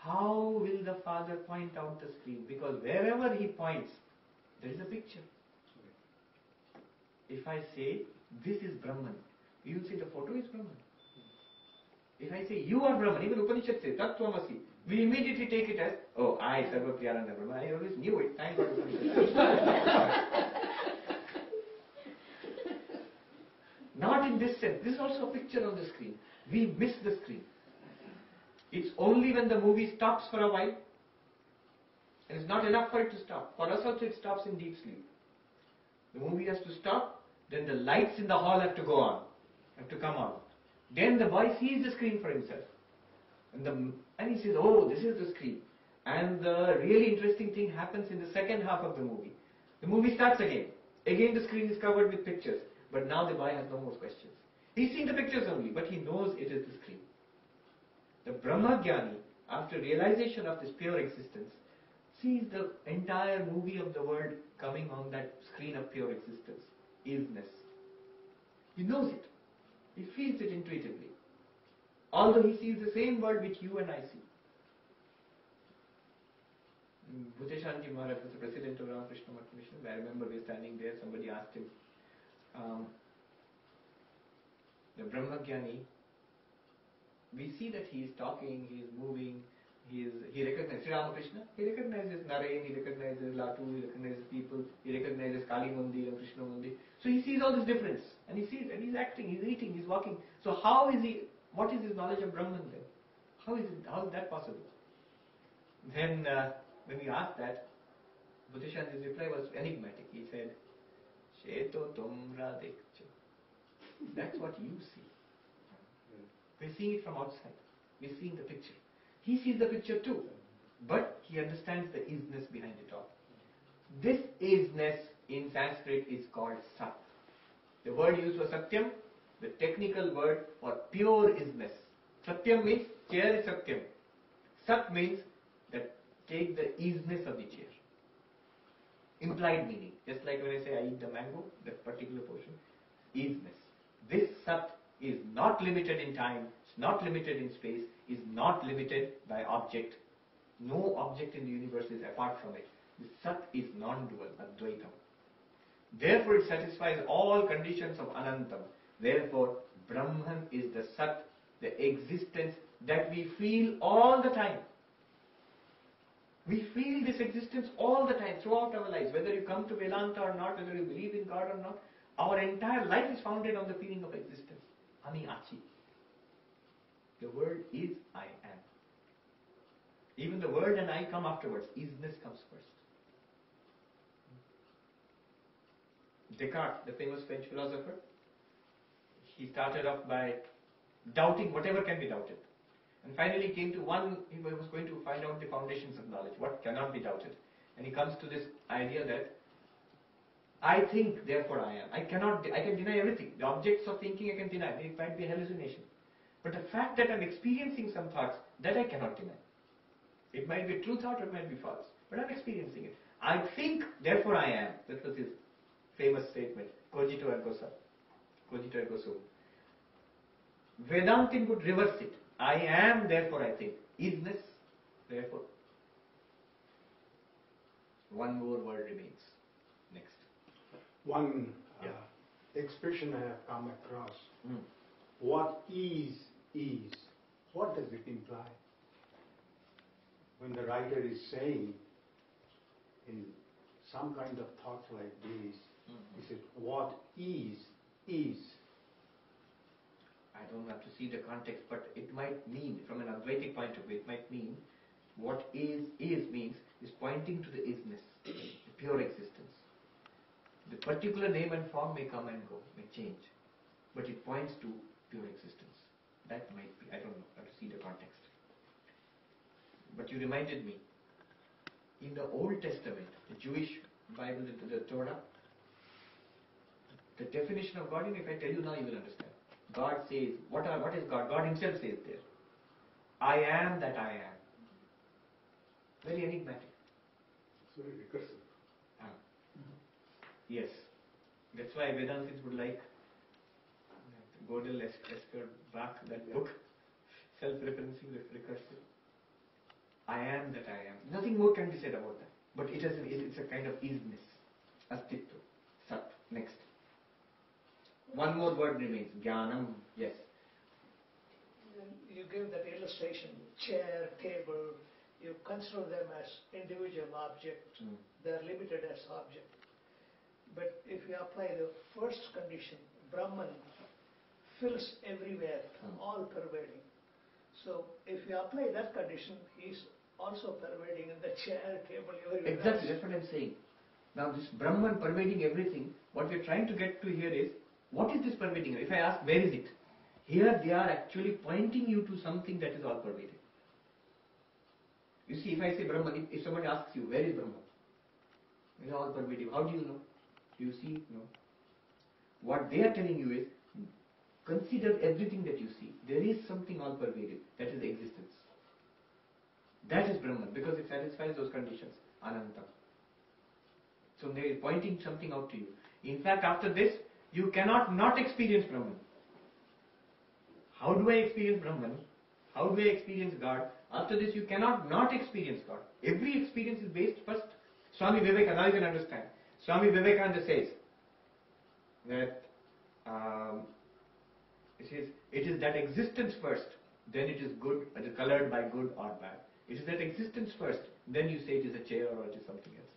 [SPEAKER 1] How will the father point out the screen? Because wherever he points, there is a picture. If I say, this is Brahman, you will say the photo is Brahman. If I say, you are Brahman, even Upanishad says, Tattvamasi, we immediately take it as, oh, I, Sarvapriyananda Brahman. I always knew it. Thank God Upanishad. Not in this sense. This is also a picture on the screen. We miss the screen. It's only when the movie stops for a while, and it's not enough for it to stop. For us also it stops in deep sleep. The movie has to stop, then the lights in the hall have to go on, have to come on. Then the boy sees the screen for himself. And he says, oh, this is the screen. And the really interesting thing happens in the second half of the movie. The movie starts again. Again the screen is covered with pictures. But now the boy has no more questions. He's seen the pictures only, but he knows it is the screen. The Brahmagyani, after realization of this pure existence, sees the entire movie of the world coming on that screen of pure existence, isness. He knows it. He feels it intuitively. Although he sees the same world which you and I see. Bhuteshanji Maharaj was the president of Ramakrishna Math Mission. I remember we were standing there, somebody asked him, the Brahmagyani, we see that he is talking, he is moving, he recognizes Sri Ramakrishna, he recognizes Narayan, he recognizes Latu, he recognizes people, he recognizes Kali Mundi and Krishna Mundi. So he sees all this difference, and he sees, and he's acting, he's eating, he's walking. So how is he, what is his knowledge of Brahman then? How is that possible? Then when we asked that, Bhuteshanji's reply was enigmatic. He said, Sheto Tumra Dekcho. That's what you see. We're seeing it from outside. We're seeing the picture. He sees the picture too, but he understands the isness behind it all. This isness in Sanskrit is called Sat. The word used for Satyam, the technical word for pure isness. Satyam means chair is Satyam. Sat means that take the isness of the chair. Implied meaning. Just like when I say I eat the mango, that particular portion, isness. This Sat is not limited in time, it's not limited in space, is not limited by object. No object in the universe is apart from it. The Sat is non-dual, Advaitam. Therefore it satisfies all conditions of Anantam. Therefore Brahman is the Sat, the existence that we feel all the time. We feel this existence all the time, throughout our lives. Whether you come to Vedanta or not, whether you believe in God or not, our entire life is founded on the feeling of existence. Ami Achi. The word is I am. Even the word and I come afterwards. Isness comes first. Descartes, the famous French philosopher, he started off by doubting whatever can be doubted. And finally came to he was going to find out the foundations of knowledge, what cannot be doubted. And he comes to this idea that I think, therefore I am. I can deny everything. The objects of thinking I can deny. It might be a hallucination. But the fact that I'm experiencing some thoughts, that I cannot deny. It might be a true thought or it might be false. But I'm experiencing it. I think, therefore I am. That was his famous statement. Cogito ergo sum. Cogito ergo sum. Vedantin would reverse it. I am, therefore I think. Isness, therefore. One more word remains. Next.
[SPEAKER 4] One
[SPEAKER 1] Yeah.
[SPEAKER 4] expression I have come across.
[SPEAKER 1] Mm.
[SPEAKER 4] What is. What does it imply? When the writer is saying in some kind of thoughts like this, he said, what is.
[SPEAKER 1] I don't have to see the context, but it might mean, from an Advaitic point of view, it might mean what is means is pointing to the isness, the pure existence. The particular name and form may come and go, may change, but it points to pure existence. That might be, I don't know, I have to see the context. But you reminded me, in the Old Testament, the Jewish Bible, the Torah, the definition of God, and if I tell you now, you will understand. God says, what is God? God himself says there, I am that I am. Very enigmatic.
[SPEAKER 4] It's very recursive.
[SPEAKER 1] Yes. That's why Vedantists would like Godel, Esker, Bach, that book, self-referencing, recursive. I am that I am. Nothing more can be said about that. But it's a kind of isness, astitva, sat. Next. One more word remains, jnanam. Yes.
[SPEAKER 2] You give that illustration, chair, table, you consider them as individual objects. They are limited as object. But if you apply the first condition, Brahman fills everywhere, all pervading. So if you apply that condition, he is also pervading in the chair, table, everywhere.
[SPEAKER 1] Exactly, that's what I'm saying. Now this Brahman pervading everything, what we're trying to get to here is, what is this pervading? If I ask, where is it? Here they are actually pointing you to something that is all pervading. You see, if I say Brahman, if someone asks you, where is Brahman? It is all pervading. How do you know? Do you see? No. What they are telling you is, consider everything that you see. There is something all pervading, that is existence. That is Brahman, because it satisfies those conditions, Ananta. So they are pointing something out to you. In fact, after this, you cannot not experience Brahman. How do I experience Brahman? How do I experience God? After this, you cannot not experience God. Every experience is based first. Swami Vivekananda, now you can understand. Swami Vivekananda says that it is that existence first, then it is good, it is colored by good or bad. It is that existence first, then you say it is a chair or it is something else.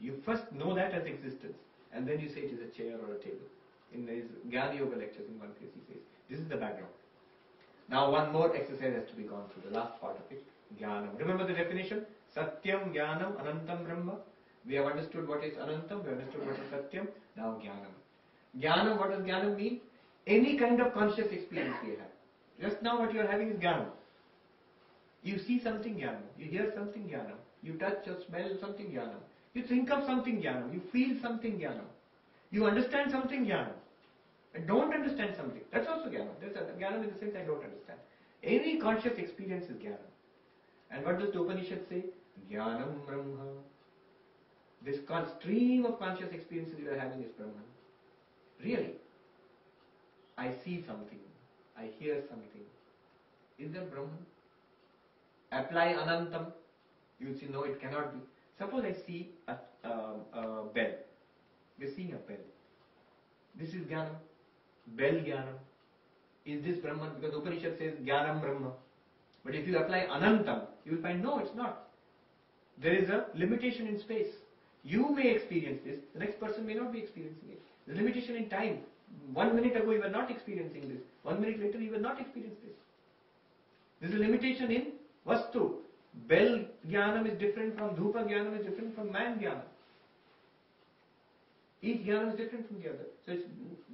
[SPEAKER 1] You first know that as existence, and then you say it is a chair or a table. In his Jnana Yoga lectures, in one place he says, this is the background. Now one more exercise has to be gone through, the last part of it, Jnanam. Remember the definition? Satyam, Jnanam, Anantam, Brahma. We have understood what is Anantam, we have understood what is Satyam, now Jnanam. Jnanam, what does Jnanam mean? Any kind of conscious experience we have. Just now what you are having is Jnanam. You see something Jnanam, you hear something Jnanam, you touch or smell something Jnanam, you think of something Jnanam, you feel something Jnanam, you understand something Jnanam, and don't understand something, that's also Jnanam. That's Jnanam in the sense I don't understand. Any conscious experience is Jnanam. And what does the Upanishad say? Jnanam Brahma. This stream of conscious experiences you are having is Brahman. Really. I see something, I hear something. Is that Brahman? Apply Anantam. You will see, no, it cannot be. Suppose I see a bell. We are seeing a bell. This is Jnanam. Bell Jnanam. Is this Brahman? Because Upanishad says Jnanam Brahma. But if you apply Anantam, you will find no, it's not. There is a limitation in space. You may experience this, the next person may not be experiencing it. The limitation in time. 1 minute ago you were not experiencing this. 1 minute later you will not experience this. There is a limitation in Vastu. Bell Jnanam is different from Dhupa Jnanam is different from Man Jnanam. Each Jnanam is different from the other. So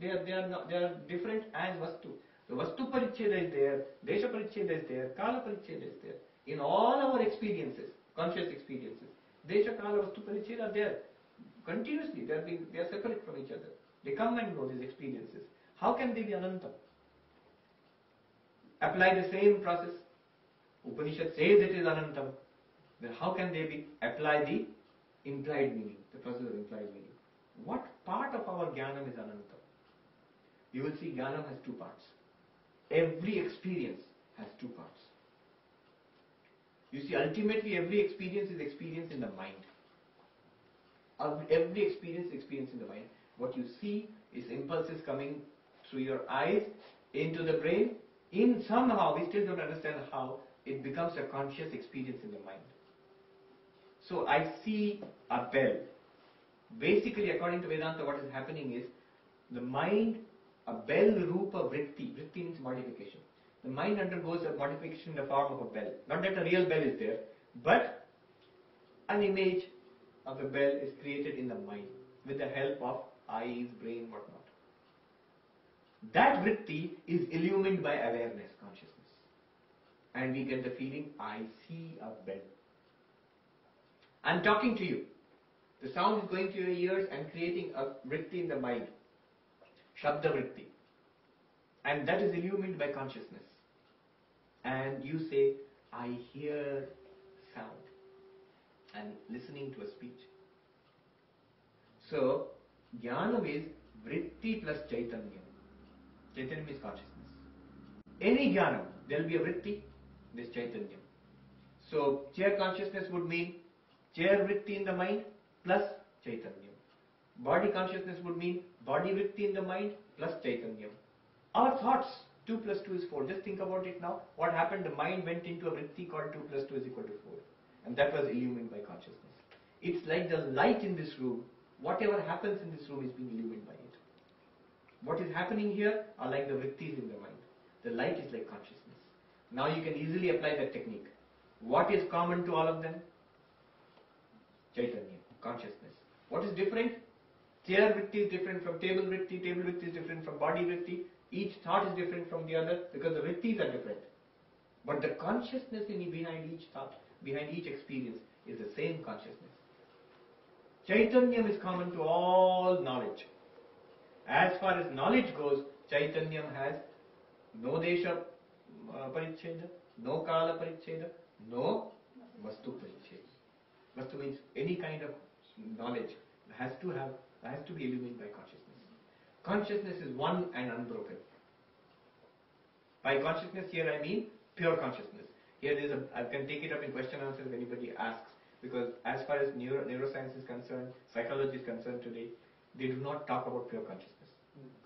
[SPEAKER 1] they are different as Vastu. The Vastu Paricheda is there, Desha Paricheda is there, Kala Paricheda is there. In all our experiences, conscious experiences, Desha, Kala, Vastu Paricheda are there. Continuously, they are separate from each other. They come and go, these experiences. How can they be Ananta? Apply the same process. Upanishad says it is Anantam. Then how can they be? Apply the implied meaning, the process of implied meaning. What part of our Jnanam is Anantam? You will see Jnanam has two parts. Every experience has two parts. You see, ultimately every experience is experience in the mind. Every experience is experience in the mind. What you see is impulses coming through your eyes into the brain. In somehow, we still don't understand how, it becomes a conscious experience in the mind. So I see a bell. Basically, according to Vedanta, what is happening is the mind, a bell rupa vritti. Vritti means modification. The mind undergoes a modification in the form of a bell. Not that a real bell is there, but an image of a bell is created in the mind with the help of eyes, brain, whatnot. That vritti is illumined by awareness, consciousness. And we get the feeling, I see a bell. I'm talking to you. The sound is going to your ears and creating a vritti in the mind. Shabda vritti. And that is illumined by consciousness. And you say, I hear sound. I'm listening to a speech. So, jnanam is vritti plus chaitanya. Chaitanya is consciousness. Any jnanam, there will be a vritti, this chaitanya. So, chair consciousness would mean chair vritti in the mind plus chaitanya. Body consciousness would mean body vritti in the mind plus chaitanya. Our thoughts, 2 plus 2 is 4. Just think about it now. What happened? The mind went into a vritti called 2 plus 2 is equal to 4. And that was illumined by consciousness. It's like the light in this room. Whatever happens in this room is being illumined by it. What is happening here are like the vrittis in the mind. The light is like consciousness. Now you can easily apply that technique. What is common to all of them? Chaitanya, consciousness. What is different? Chair vritti is different from table vritti is different from body vritti. Each thought is different from the other because the vrittis are different. But the consciousness behind each thought, behind each experience is the same consciousness. Chaitanyam is common to all knowledge. As far as knowledge goes, Chaitanyam has no desha paricheda, no kala paricheda, no vastu paricheda. Vastu means any kind of knowledge has to be illumined by consciousness. Consciousness is one and unbroken. By consciousness here I mean pure consciousness. Here I can take it up in question and answer if anybody asks, because as far as neuroscience is concerned, psychology is concerned today, they do not talk about pure consciousness.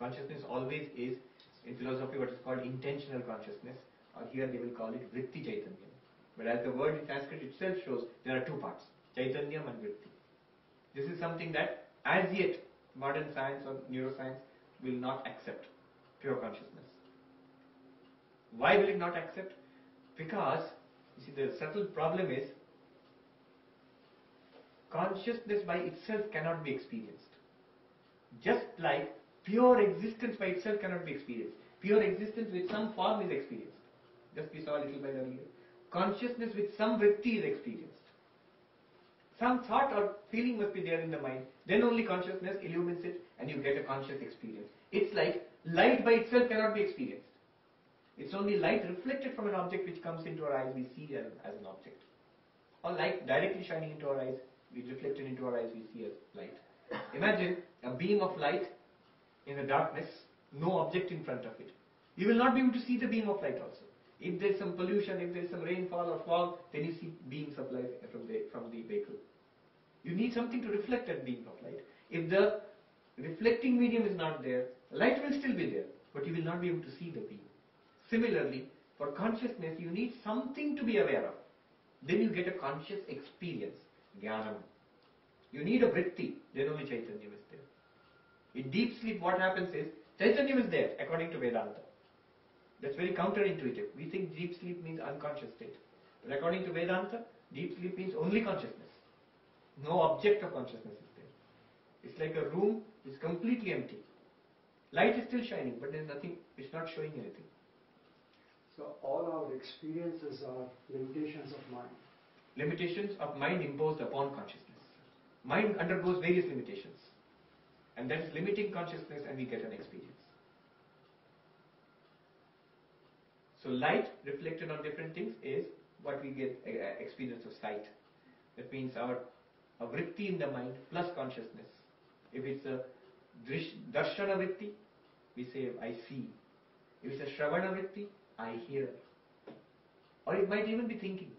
[SPEAKER 1] Consciousness always is, in philosophy, what is called intentional consciousness, or here they will call it vritti chaitanyam. But as the word in Sanskrit itself shows, there are two parts, chaitanyam and vritti. This is something that as yet modern science or neuroscience will not accept, pure consciousness. Why will it not accept? Because, you see, the subtle problem is, consciousness by itself cannot be experienced. Just like pure existence by itself cannot be experienced. Pure existence with some form is experienced. Just we saw a little bit earlier. Consciousness with some vritti is experienced. Some thought or feeling must be there in the mind. Then only consciousness illumines it and you get a conscious experience. It's like light by itself cannot be experienced. It's only light reflected from an object which comes into our eyes, we see as an object. Or light directly shining into our eyes, we reflect it into our eyes, we see as light. Imagine a beam of light in the darkness, no object in front of it. You will not be able to see the beam of light also. If there is some pollution, if there is some rainfall or fog, then you see beams of light from the vehicle. You need something to reflect that beam of light. If the reflecting medium is not there, light will still be there, but you will not be able to see the beam. Similarly, for consciousness, you need something to be aware of. Then you get a conscious experience, jnanam. You need a vritti, then only chaitanyam is there. In deep sleep, what happens is, chaitanyam is there, according to Vedanta. That's very counterintuitive. We think deep sleep means unconscious state. But according to Vedanta, deep sleep means only consciousness. No object of consciousness is there. It's like a room which is completely empty. Light is still shining, but there's nothing, it's not showing anything.
[SPEAKER 5] So all our experiences are limitations of mind.
[SPEAKER 1] Limitations of mind imposed upon consciousness. Mind undergoes various limitations. And that is limiting consciousness and we get an experience. So light reflected on different things is what we get experience of sight. That means our vritti in the mind plus consciousness. If it's a darshana vritti, we say I see. If it's a shravana vritti, I hear. Or it might even be thinking,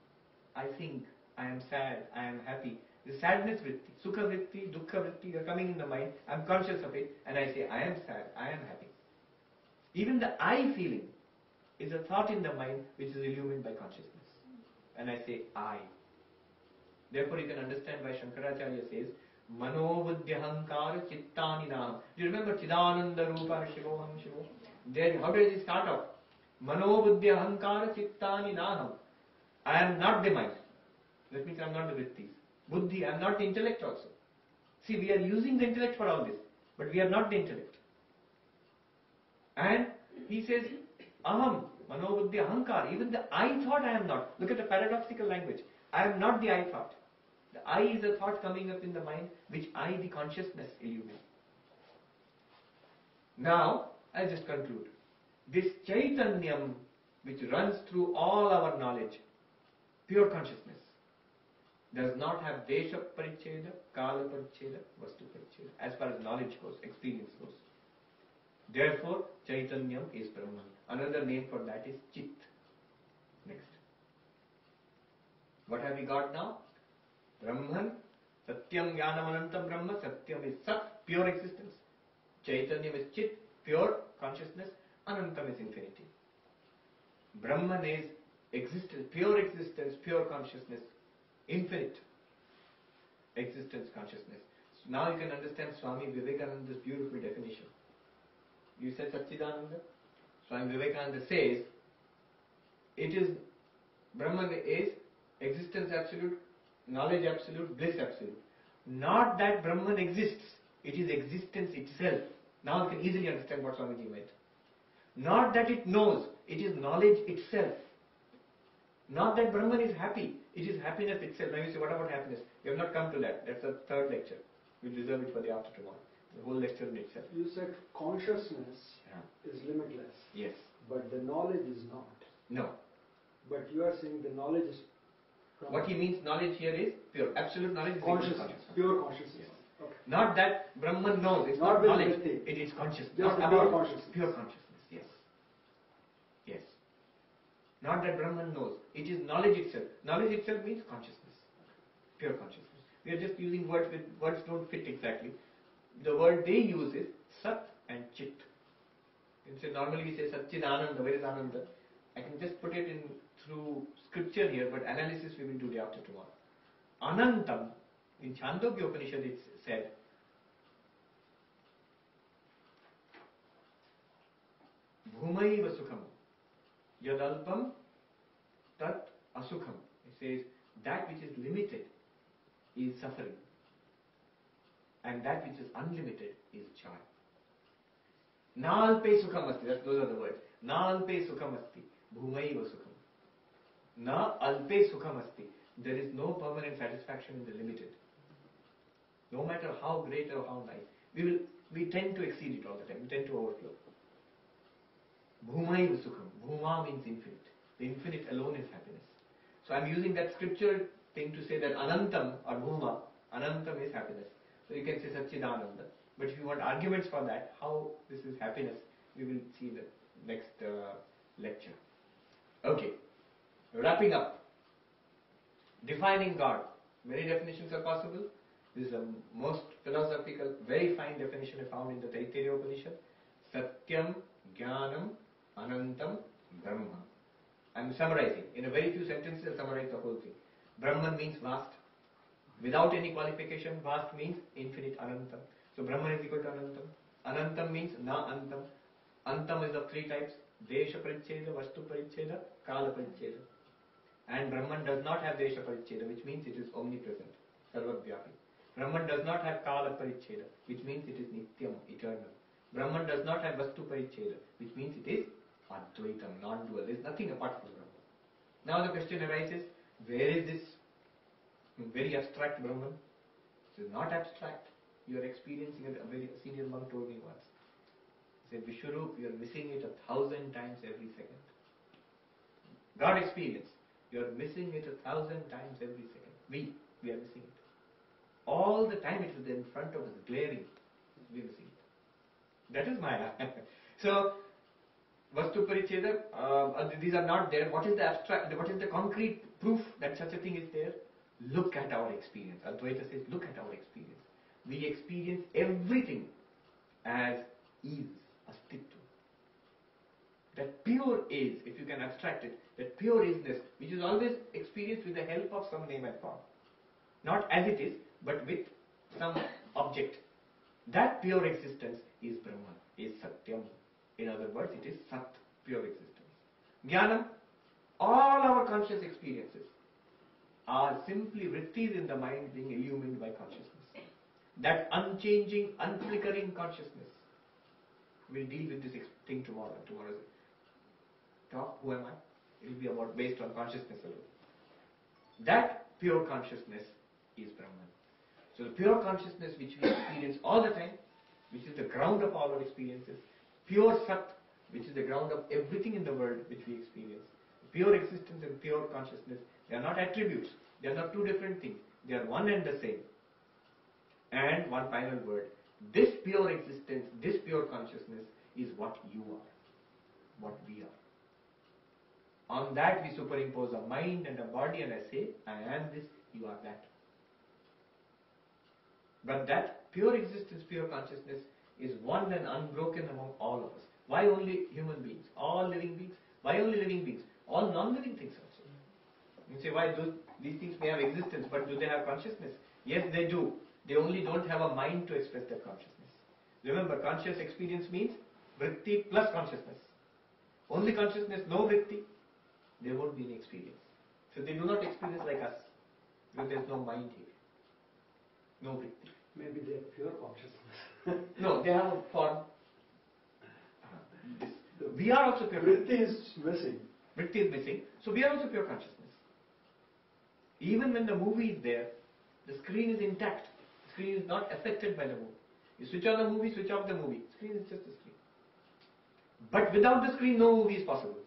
[SPEAKER 1] I think, I am sad, I am happy. The sadness vritti, sukha vritti, dukkha vritti are coming in the mind. I am conscious of it and I say, I am sad, I am happy. Even the I feeling is a thought in the mind which is illumined by consciousness. And I say, I. Therefore you can understand why Shankaracharya says, Mano buddhyahankara chittani naham. Do you remember Chidananda Rupa Shivoham Shivo? There, how does it start off? Mano buddhyahankara chittani naham. I am not the mind. That means I am not the vrittis. Buddhi, I am not the intellect also. See, we are using the intellect for all this, but we are not the intellect. And he says, Aham, Mano buddhi ahankar. Even the I thought I am not. Look at the paradoxical language. I am not the I thought. The I is a thought coming up in the mind, which I, the consciousness, illumine. Now, I'll just conclude. This Chaitanyam, which runs through all our knowledge, pure consciousness, does not have Desha Paricheda, Kala Paricheda, Vastu Paricheda, as far as knowledge goes, experience goes. Therefore, Chaitanyam is Brahman. Another name for that is Chit. Next. What have we got now? Brahman, Satyam Jnanam Anantam Brahma. Satyam is Sat, pure existence. Chaitanyam is Chit, pure consciousness. Anantam is infinity. Brahman is existence, pure consciousness, infinite existence, consciousness. So now you can understand Swami Vivekananda's beautiful definition. You said Satchidananda. Swami Vivekananda says, it is, Brahman is existence absolute, knowledge absolute, bliss absolute. Not that Brahman exists, it is existence itself. Now you can easily understand what Swamiji meant. Not that it knows, it is knowledge itself. Not that Brahman is happy, it is happiness itself. Now you say, what about happiness? We have not come to that. That's the third lecture. We'll reserve it for the after tomorrow. The whole lecture in itself.
[SPEAKER 5] You said consciousness is limitless.
[SPEAKER 1] Yes.
[SPEAKER 5] But the knowledge is not.
[SPEAKER 1] No.
[SPEAKER 5] But you are saying the knowledge is
[SPEAKER 1] What he means knowledge here is pure. Absolute knowledge is
[SPEAKER 5] consciousness. Pure consciousness.
[SPEAKER 1] Yes.
[SPEAKER 5] Okay.
[SPEAKER 1] Not that Brahman knows, it's
[SPEAKER 5] Not
[SPEAKER 1] not knowledge,
[SPEAKER 5] visibility.
[SPEAKER 1] it is consciousness.
[SPEAKER 5] Just
[SPEAKER 1] Not
[SPEAKER 5] pure
[SPEAKER 1] about
[SPEAKER 5] consciousness.
[SPEAKER 1] Pure consciousness, yes. Yes. Not that Brahman knows, it is knowledge itself. Knowledge itself means consciousness. Pure consciousness. We are just using words with words don't fit exactly. The word they use is Sat and Chit. You say normally we say Satchidananda, where is Ananda? I can just put it in through scripture here, but analysis we will do day after tomorrow. Anantam, in Chandogya Upanishad it's said, Bhumaiva Sukham, Yadalpam Tat Asukham. It says, that which is limited is suffering, and that which is unlimited is joy. Nalpe Sukham Asti, those are the words. Nalpe Sukham Asti, Bhumaiva Sukham. Na alpe Sukham Asti. There is no permanent satisfaction in the limited. No matter how great or how nice. We tend to exceed it all the time. We tend to overflow. Bhumaiva Sukham. Bhuma means infinite. The infinite alone is happiness. So I am using that scriptural thing to say that Anantam or Bhuma, Anantam is happiness. So you can say Satchidananda. But if you want arguments for that, how this is happiness, we will see the next lecture. Okay. Wrapping up. Defining God. Many definitions are possible. This is the most philosophical, very fine definition found in the Taittiriya Upanishad. Satyam, Jnanam, Anantam, Brahma. I am summarizing. In a very few sentences I will summarize the whole thing. Brahman means vast. Without any qualification, vast means infinite, Anantam. So Brahman is equal to Anantam. Anantam means na Antam. Antam is of three types. Desha Paricheda, Vastu Paricheda, Kala Paricheda. And Brahman does not have Desha Paricheda, which means it is omnipresent, Sarvavyapi. Brahman does not have Kala Paricheda, which means it is Nityam, eternal. Brahman does not have Vastu Paricheda, which means it is Advaitam, non-dual. There is nothing apart from Brahman. Now the question arises, where is this very abstract Brahman? It is not abstract. You are experiencing it, a very senior monk told me once. He said, Vishwarup, you are missing it 1,000 times every second. God experience. You are missing it 1,000 times every second. We are missing it. All the time it is in front of us, glaring. We are missing it. That is Maya. So, Vastu Paricheda, these are not there. What is the abstract, what is the concrete proof that such a thing is there? Look at our experience. Advaita says, look at our experience. We experience everything as is, astitva. That pure is, if you can abstract it, that pure isness, which is always experienced with the help of some name and form. Not as it is, but with some object. That pure existence is Brahman, is Satyam. In other words, it is Sat, pure existence. Jnanam, all our conscious experiences are simply vrittis in the mind being illumined by consciousness. That unchanging, unflickering consciousness. We'll deal with this thing tomorrow. Tomorrow's talk, who am I? It will be about based on consciousness alone. That pure consciousness is Brahman. So the pure consciousness which we experience all the time, which is the ground of all our experiences, pure Sat, which is the ground of everything in the world which we experience. Pure existence and pure consciousness, they are not attributes, they are not two different things, they are one and the same. And one final word, this pure existence, this pure consciousness is what you are, what we are. On that we superimpose a mind and a body and I say, I am this, you are that. But that pure existence, pure consciousness is one and unbroken among all of us. Why only human beings? All living beings? Why only living beings? All non-living things also. You say, why do these things may have existence, but do they have consciousness? Yes, they do. They only don't have a mind to express their consciousness. Remember, conscious experience means vritti plus consciousness. Only consciousness, no vritti, there won't be any experience. So they do not experience like us, because there is no mind here. No vritti.
[SPEAKER 5] Maybe they have pure consciousness.
[SPEAKER 1] No, they have a form. We are also pure.
[SPEAKER 5] Vritti is missing.
[SPEAKER 1] Vritti is missing. So we are also pure consciousness. Even when the movie is there, the screen is intact. The screen is not affected by the movie. You switch on the movie, switch off the movie. Screen is just a screen. But without the screen, no movie is possible.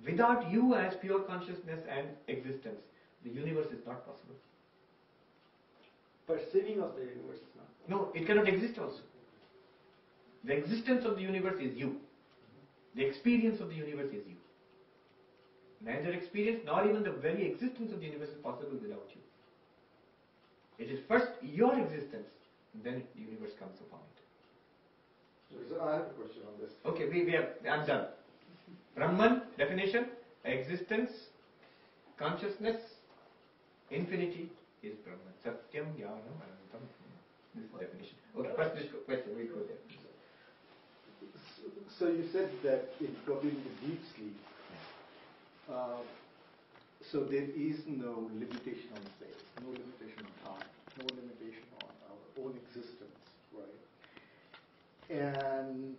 [SPEAKER 1] Without you as pure consciousness and existence, the universe is not possible.
[SPEAKER 5] Perceiving of the universe is not.
[SPEAKER 1] No, it cannot exist also. The existence of the universe is you. The experience of the universe is you. Neither experience nor even the very existence of the universe is possible without you. It is first your existence, and then the universe comes upon it.
[SPEAKER 6] So I have a question on this.
[SPEAKER 1] Okay, I'm done. Brahman, definition, existence, consciousness, infinity is Brahman. Satyam, Jnanam, Anantam. This is the definition. Okay, first this question, we'll go there.
[SPEAKER 6] So you said that in probably in the deep sleep, so there is no limitation on space, no limitation on time, no limitation on our own existence, right? And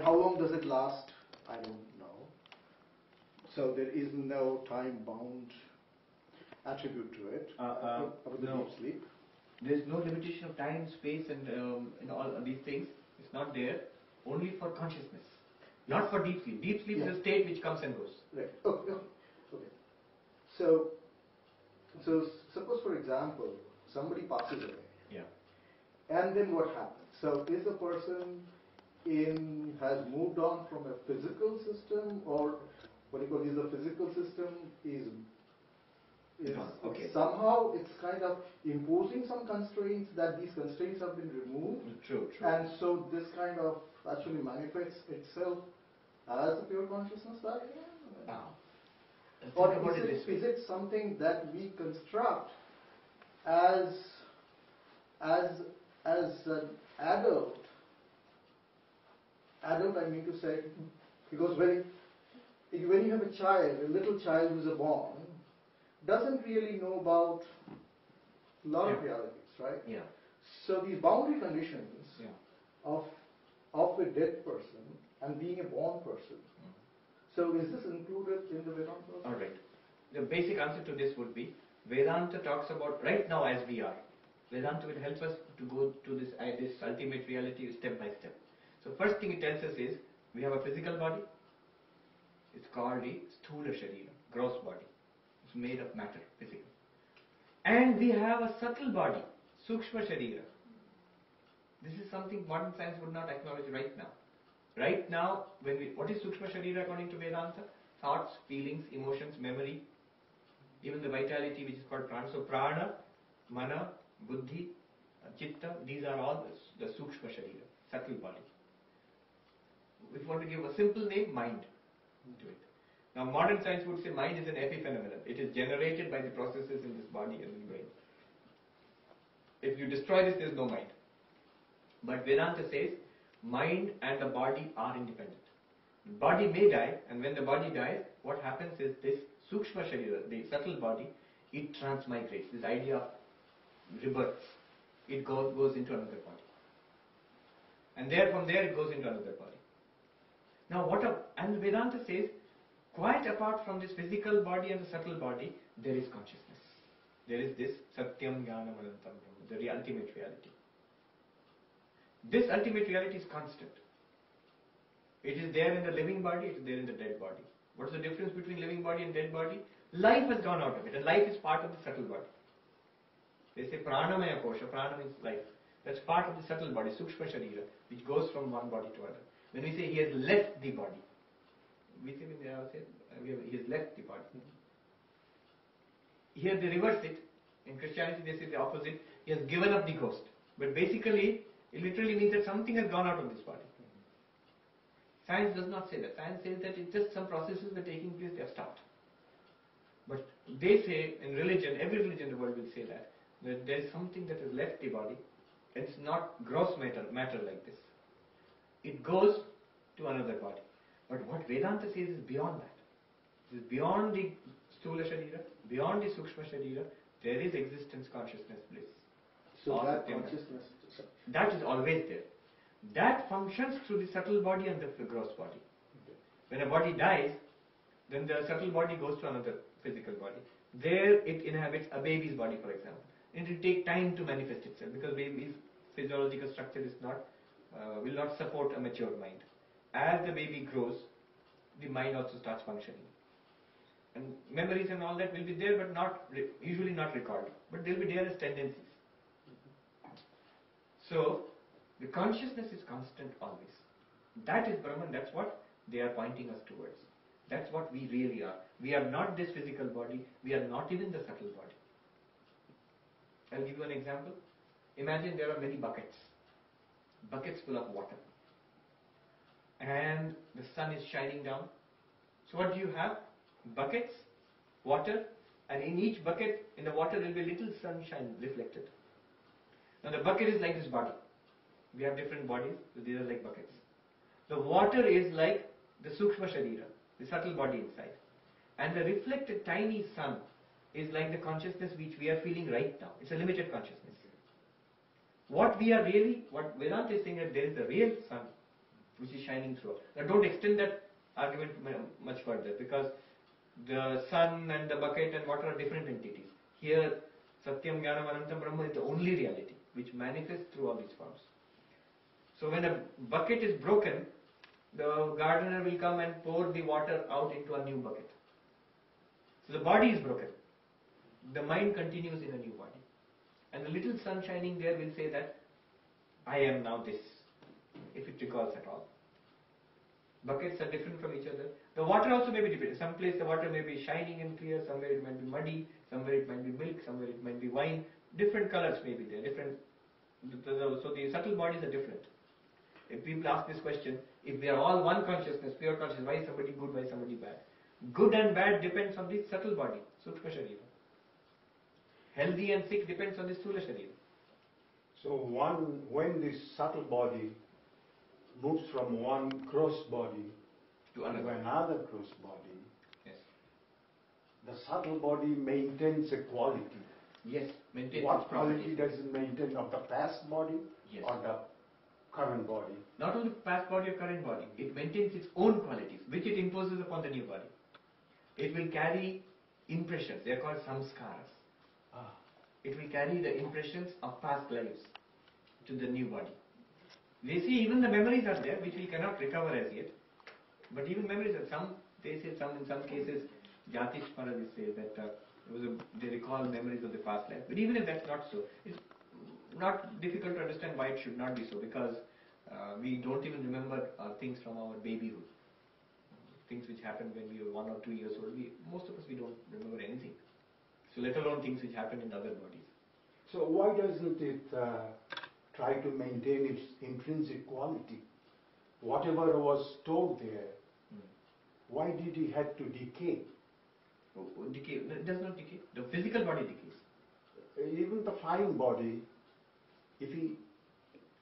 [SPEAKER 6] how long does it last? I don't know. So there is no time-bound attribute to it. About the
[SPEAKER 1] no.
[SPEAKER 6] deep sleep.
[SPEAKER 1] There is no limitation of time, space, and all these things. It's not there. Only for consciousness, not for deep sleep. Deep sleep is a state which comes and goes.
[SPEAKER 6] Right. Okay. So suppose, for example, somebody passes away.
[SPEAKER 1] Yeah.
[SPEAKER 6] And then what happens? So is the person has moved on from a physical system, or what do you call is the physical system is
[SPEAKER 1] okay.
[SPEAKER 6] Somehow it's kind of imposing some constraints that these constraints have been removed.
[SPEAKER 1] True.
[SPEAKER 6] And so this kind of actually manifests itself as a pure consciousness back again? Or is it something that we construct as an adult? Adult, I mean to say, because when you have a child, a little child who's born, doesn't really know about a lot of realities, right?
[SPEAKER 1] Yeah.
[SPEAKER 6] So these boundary conditions of a dead person and being a born person. So is this included in the Vedanta?
[SPEAKER 1] All right. The basic answer to this would be Vedanta talks about right now as we are. Vedanta will help us to go to this ultimate reality step by step. So first thing it tells us is we have a physical body. It's called a sthula sharira, gross body. It's made of matter, physical. And we have a subtle body, sukshma sharira. This is something modern science would not acknowledge right now. Right now, what is Sukshma Sharira according to Vedanta? Thoughts, feelings, emotions, memory, even the vitality which is called prana. So prana, mana, buddhi, chitta, these are all the Sukshma Sharira, subtle body. If you want to give a simple name, mind to it. Now modern science would say mind is an epiphenomenon. It is generated by the processes in this body and in the brain. If you destroy this, there is no mind. But Vedanta says mind and the body are independent. The body may die, and when the body dies, what happens is this Sukshma Sharira, the subtle body, it transmigrates. This idea of rebirth, it goes into another body. And from there it goes into another body. Now and Vedanta says, quite apart from this physical body and the subtle body, there is consciousness. There is this Satyam Jnanam Anantam Brahma, the ultimate reality. This ultimate reality is constant. It is there in the living body, it is there in the dead body. What is the difference between living body and dead body? Life has gone out of it, and life is part of the subtle body. They say Pranamaya Kosha, Prana means life. That's part of the subtle body, Sukshma Sharira, which goes from one body to another. When we say he has left the body, we say he has left the body. Here they reverse it. In Christianity they say the opposite. He has given up the ghost. But basically, it literally means that something has gone out of this body. Science does not say that. Science says that it's just some processes were taking place, they have stopped. But they say in religion, every religion in the world will say that there is something that has left the body. It's not gross matter like this. It goes to another body. But what Vedanta says is beyond that. It is beyond the Sthula Sharira, beyond the Sukshma Sharira, there is existence, consciousness, bliss.
[SPEAKER 6] So that consciousness,
[SPEAKER 1] that is always there. That functions through the subtle body and the gross body.
[SPEAKER 6] okay.
[SPEAKER 1] When a body dies, then the subtle body goes to another physical body. There it inhabits a baby's body, for example. And it will take time to manifest itself because baby's physiological structure is will not support a mature mind. As the baby grows, the mind also starts functioning. And memories and all that will be there, but usually not recalled. But they will be there as tendencies. So, the consciousness is constant always. That is Brahman, that's what they are pointing us towards. That's what we really are. We are not this physical body, we are not even the subtle body. I'll give you an example. Imagine there are many buckets full of water. And the sun is shining down. So what do you have? Buckets, water, and in each bucket, in the water, there will be little sunshine reflected. Now the bucket is like this body. We have different bodies, so these are like buckets. The water is like the Sukshma Sharira, the subtle body inside. And the reflected tiny sun is like the consciousness which we are feeling right now. It's a limited consciousness. What Vedanta is saying that there is a real sun which is shining through. Now don't extend that argument much further because the sun and the bucket and water are different entities. Here, Satyam Jnanam Anantam Brahma is the only reality which manifests through all these forms. So when a bucket is broken, the gardener will come and pour the water out into a new bucket. So the body is broken. The mind continues in a new body. And the little sun shining there will say that I am now this, if it recalls at all. Buckets are different from each other. The water also may be different. Some place the water may be shining and clear, somewhere it might be muddy, somewhere it might be milk, somewhere it might be wine. Different colors may be there. So the subtle bodies are different. If people ask this question, if they are all one consciousness, pure consciousness, why is somebody good, why is somebody bad? Good and bad depends on the subtle body, Sukshma Sharira. Healthy and sick depends on the Sthula Sharira.
[SPEAKER 4] So when this subtle body moves from one gross body
[SPEAKER 1] to another
[SPEAKER 4] gross body,
[SPEAKER 1] yes,
[SPEAKER 4] the subtle body maintains a quality.
[SPEAKER 1] Yes, maintains
[SPEAKER 4] What
[SPEAKER 1] its properties.
[SPEAKER 4] quality does it maintain, of the past body
[SPEAKER 1] Yes.
[SPEAKER 4] or the current body?
[SPEAKER 1] Not only past body or current body, it maintains its own qualities, which it imposes upon the new body. It will carry impressions, they are called samskaras. It will carry the impressions of past lives to the new body. They see even the memories are there, which we cannot recover as yet. But even memories are in some cases, Jatish Maharaj says that they recall memories of the past life. But even if that's not so, it's not difficult to understand why it should not be so, because We don't even remember things from our babyhood. Things which happened when we were 1 or 2 years old. Most of us, we don't remember anything. So let alone things which happened in other bodies.
[SPEAKER 4] So why doesn't it try to maintain its intrinsic quality? Whatever was stored there, why did it have to decay?
[SPEAKER 1] Decay? No, it does not decay. The physical body decays.
[SPEAKER 4] Even the fine body, if he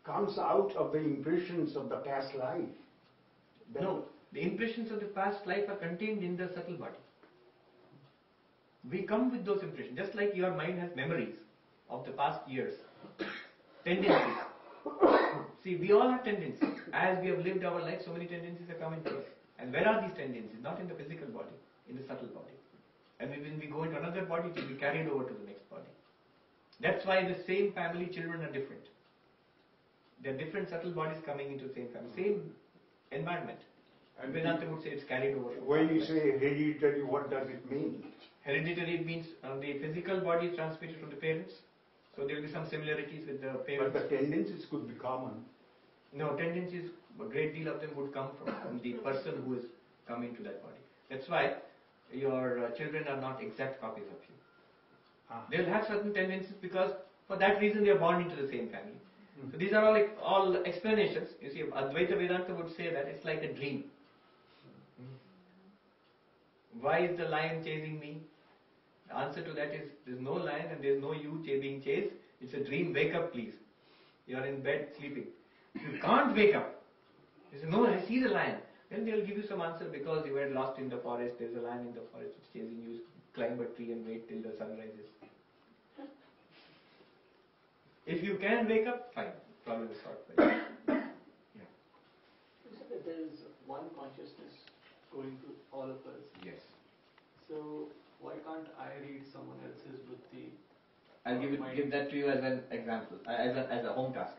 [SPEAKER 4] comes out of the impressions of the past life, then
[SPEAKER 1] No, the impressions of the past life are contained in the subtle body. We come with those impressions, just like your mind has memories of the past years, tendencies. See, we all have tendencies. As we have lived our life, so many tendencies have come into us. And where are these tendencies? Not in the physical body, in the subtle body. And when we go into another body, it will be carried over to the next body. That's why the same family children are different. There are different subtle bodies coming into the same family, same environment. And Vedanta would say it's carried over.
[SPEAKER 4] When you say hereditary, what does it mean?
[SPEAKER 1] Hereditary, it means the physical body is transmitted from the parents. So there will be some similarities with the parents.
[SPEAKER 4] But the tendencies could be common.
[SPEAKER 1] No, tendencies, a great deal of them would come from the person who is coming to that body. That's why your children are not exact copies of you. They will have certain tendencies because for that reason they are born into the same family. So these are all explanations. You see, Advaita Vedanta would say that it's like a dream. Why is the lion chasing me? The answer to that is, there's no lion and there's no you being chased. It's a dream. Wake up, please. You are in bed sleeping. You can't wake up. You say, no, I see the lion. Then they'll give you some answer because you were lost in the forest. There's a lion in the forest. It's chasing you. Climb a tree and wait till the sun rises. If you can wake up, fine. Problem is solved for you. Yeah.
[SPEAKER 6] You said that there is one consciousness going to all of us.
[SPEAKER 1] Yes.
[SPEAKER 6] So why can't I read someone else's buddhi?
[SPEAKER 1] I'll give that to you as an example, as a home task.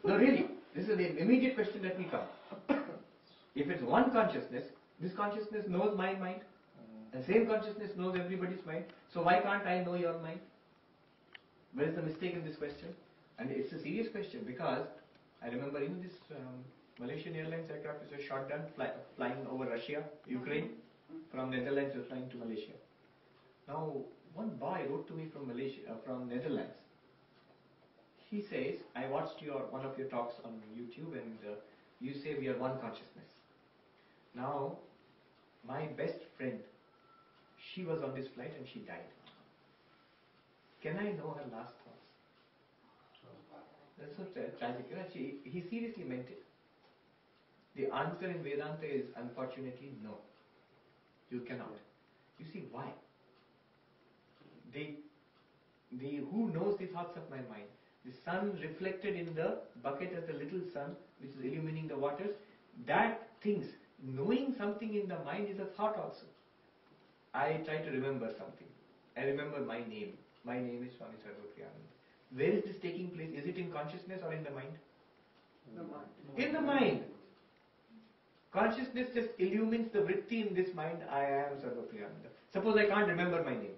[SPEAKER 1] No, really. This is the immediate question that will come. If it's one consciousness, this consciousness knows my mind, and same consciousness knows everybody's mind. So why can't I know your mind? Where is the mistake in this question? And it's a serious question because I remember this Malaysian Airlines aircraft was shot down flying over Russia, Ukraine, from Netherlands was flying to Malaysia. Now, one boy wrote to me from Netherlands. He says, I watched one of your talks on YouTube and you say we are one consciousness. Now, my best friend, she was on this flight and she died. Can I know her last thoughts? That's so tragic. He seriously meant it. The answer in Vedanta is unfortunately no. You cannot. You see why? Who knows the thoughts of my mind? The sun reflected in the bucket as the little sun which is illumining the waters, that thinks. Knowing something in the mind is a thought also. I try to remember something. I remember my name. My name is Swami Sarvapriyananda. Where is this taking place? Is it in consciousness or in the mind?
[SPEAKER 6] In the mind.
[SPEAKER 1] In the mind. Consciousness just illumines the vritti in this mind. I am Sarvapriyananda. Suppose I can't remember my name.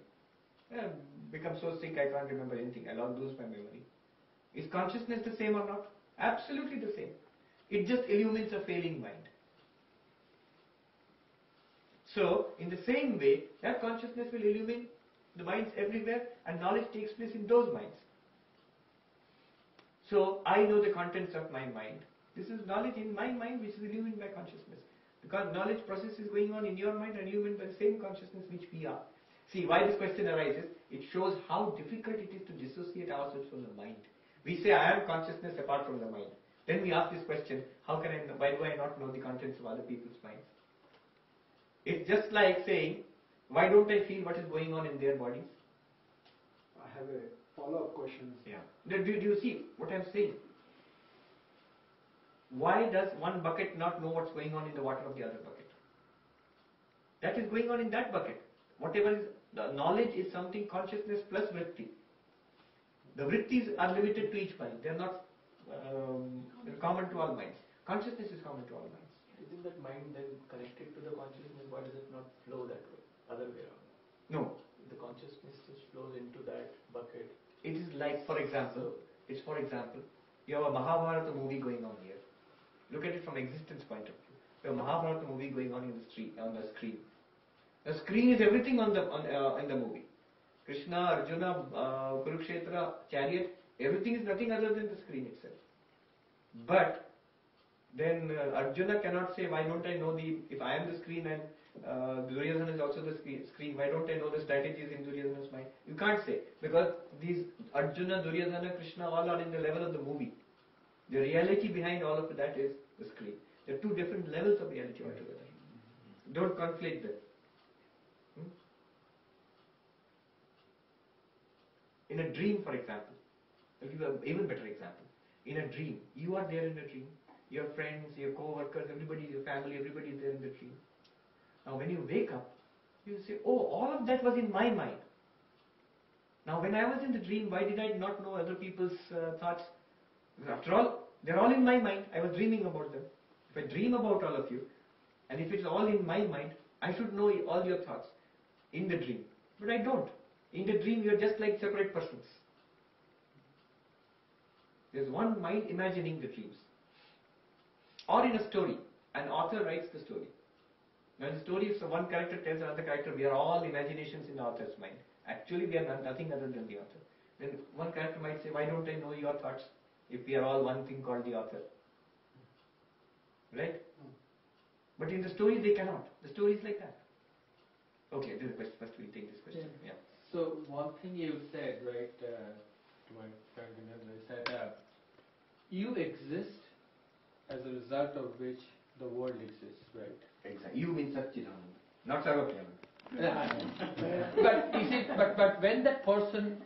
[SPEAKER 1] I become so sick I can't remember anything. I'll lose my memory. Is consciousness the same or not? Absolutely the same. It just illumines a failing mind. So, in the same way, that consciousness will illumine the minds everywhere and knowledge takes place in those minds. So, I know the contents of my mind. This is knowledge in my mind which is illumined by consciousness. Because knowledge process is going on in your mind and illumined by the same consciousness which we are. See, why this question arises, it shows how difficult it is to dissociate ourselves from the mind. We say, I am consciousness apart from the mind. Then we ask this question, why do I not know the contents of other people's minds? It's just like saying, why don't I feel what is going on in their bodies?
[SPEAKER 5] I have a follow-up question.
[SPEAKER 1] Yeah. Do you see what I'm saying? Why does one bucket not know what's going on in the water of the other bucket? That is going on in that bucket. Whatever is, the knowledge is something consciousness plus vritti. The vrittis are limited to each mind. They are not common to all minds. Consciousness is common to all minds.
[SPEAKER 6] Isn't that mind then connected to the consciousness? Why does it not flow that way? Other way around?
[SPEAKER 1] No.
[SPEAKER 6] The consciousness just flows into that bucket.
[SPEAKER 1] It is like, for example, You have a Mahabharata movie going on here. Look at it from existence point of view. You have a Mahabharata movie going on in the street, on the screen. The screen is everything in the movie. Krishna, Arjuna, Kurukshetra, chariot, everything is nothing other than the screen itself. But then Arjuna cannot say, why don't I know if I am the screen and Duryodhana is also the screen, why don't I know the strategies in Duryodhana's mind? You can't say, because these Arjuna, Duryodhana, Krishna all are in the level of the movie. The reality behind all of that is the screen. There are two different levels of reality altogether. Don't conflate them. In a dream, for example, I'll give an even better example. In a dream, you are there in a dream. Your friends, your co-workers, everybody, your family, everybody is there in the dream. Now when you wake up, you say, oh, all of that was in my mind. Now when I was in the dream, why did I not know other people's thoughts? Because after all, they're all in my mind. I was dreaming about them. If I dream about all of you, and if it's all in my mind, I should know all your thoughts in the dream. But I don't. In the dream, you're just like separate persons. There's one mind imagining the dreams. Or in a story, an author writes the story. Now in the story, if one character tells another character, we are all imaginations in the author's mind. Actually, we are nothing other than the author. Then one character might say, why don't I know your thoughts if we are all one thing called the author? Right? But in the story, they cannot. The story is like that. Okay, this is first we'll take this question. Yeah.
[SPEAKER 7] So one thing you said, right, to my friend Vinendra, is that you exist as a result of which the world exists, right?
[SPEAKER 1] Exactly. You mean Satchidananda, not Sarvapriyananda.
[SPEAKER 7] But you see, but when that person,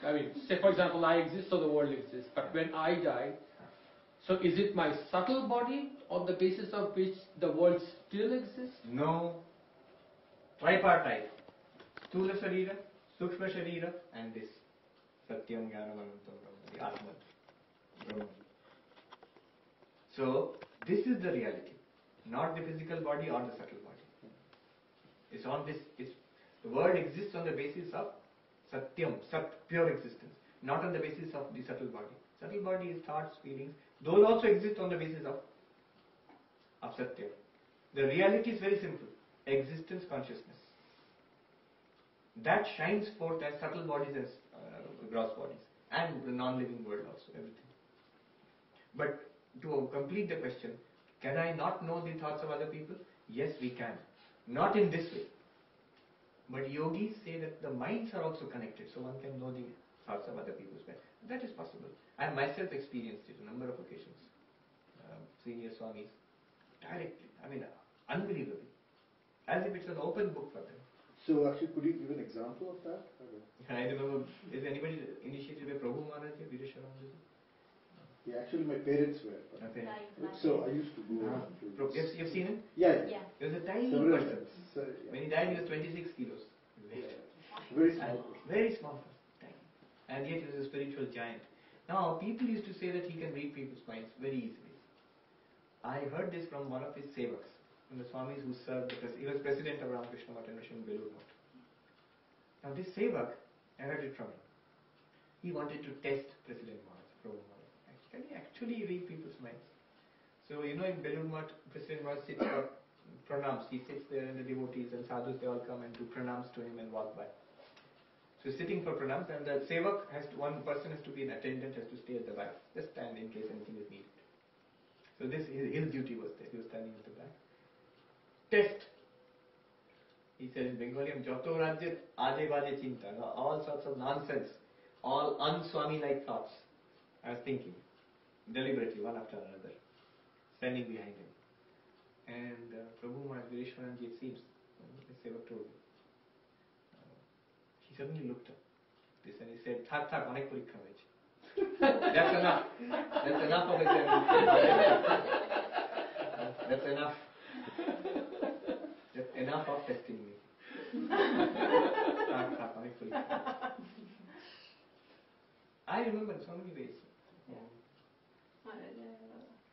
[SPEAKER 7] I mean, say for example, I exist, so the world exists. But when I die, so is it my subtle body on the basis of which the world still exists?
[SPEAKER 1] No. Tripartite. Sthula Sharira, Sukshma Sharira, and this Satyam Jnanam Anantam Brahma, the Atman, Brahman. So, this is the reality, not the physical body or the subtle body. It's on this, the world exists on the basis of Satyam, Sat, pure existence, not on the basis of the subtle body. Subtle body is thoughts, feelings, those also exist on the basis of Satyam. The reality is very simple, existence, consciousness. That shines forth as subtle bodies and gross bodies, and the non-living world also, everything. But to complete the question, can I not know the thoughts of other people? Yes, we can. Not in this way. But yogis say that the minds are also connected, so one can know the thoughts of other people's minds. That is possible. I have myself experienced it a number of occasions. Senior Swamis, directly, I mean, unbelievably. As if it's an open book for them.
[SPEAKER 6] So actually, could you give an example of that?
[SPEAKER 1] I remember, is anybody initiated by Prabhu Maharaj, Vireshwarananda?
[SPEAKER 6] Yeah, actually my parents were.
[SPEAKER 1] Okay.
[SPEAKER 6] So I used to go.
[SPEAKER 1] You've seen him?
[SPEAKER 6] Yeah.
[SPEAKER 1] He was a tiny
[SPEAKER 6] Several
[SPEAKER 1] person.
[SPEAKER 6] times. So, yeah.
[SPEAKER 1] When he died, he was 26 kilos.
[SPEAKER 6] Very small.
[SPEAKER 1] Very small person. Tiny. And yet he was a spiritual giant. Now, people used to say that he can read people's minds very easily. I heard this from one of his sevaks, from the Swamis who served, he was president of Ramakrishna Math and Mission Belur Math. Now this sevak, I heard it from him. He wanted to test President Maharaj, Prabhu Maharaj. Can he actually read people's minds? So, in Belur Math, President Maharaj sits for pranams. He sits there and the devotees and sadhus, they all come and do pranams to him and walk by. So he's sitting for pranams, and the sevak one person has to be an attendant, has to stay at the back, just stand in case anything is needed. So his duty was there. He was standing at the back. Test. He said in Bengali, Joto Rajyat Aje Baje Chinta, all sorts of nonsense, all unswami-like thoughts. I was thinking, deliberately, one after another, standing behind him. And Prabhu Maharaj Vireshwarananda, it seems, the sevak told me, he suddenly looked up this and he said, Thak Thak, Anek Parikha Hoyeche. That's enough. That's enough of examination. That's enough. That's enough of testing me. I remember so many ways.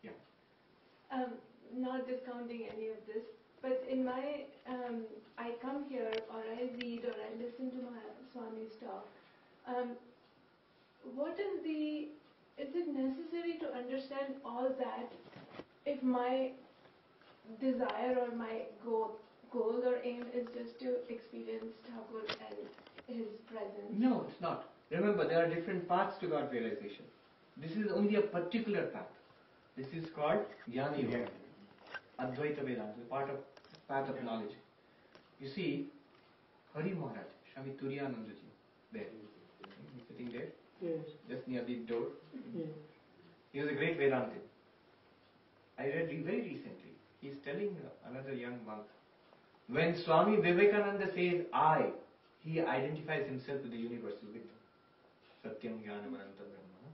[SPEAKER 1] Yeah.
[SPEAKER 3] Not discounting any of this, but in my, I come here or I read or I listen to my Swami's talk. What is the
[SPEAKER 8] is it necessary to understand all that if my desire or my goal or aim is just to experience Thakur and his presence?
[SPEAKER 1] No, it's not. Remember, there are different paths to God realization. This is only a particular path. This is called Jnana Yoga, Advaita Vedanta, path of knowledge. You see, Hari Maharaj, Swami Turiyanandaji, there, he's sitting there,
[SPEAKER 2] Yes.
[SPEAKER 1] just near the door.
[SPEAKER 2] Yes.
[SPEAKER 1] He was a great Vedantin. I read very recently, he's telling another young monk, when Swami Vivekananda says I, he identifies himself with the universal wisdom. Satyam Jnanam Anantam Brahma.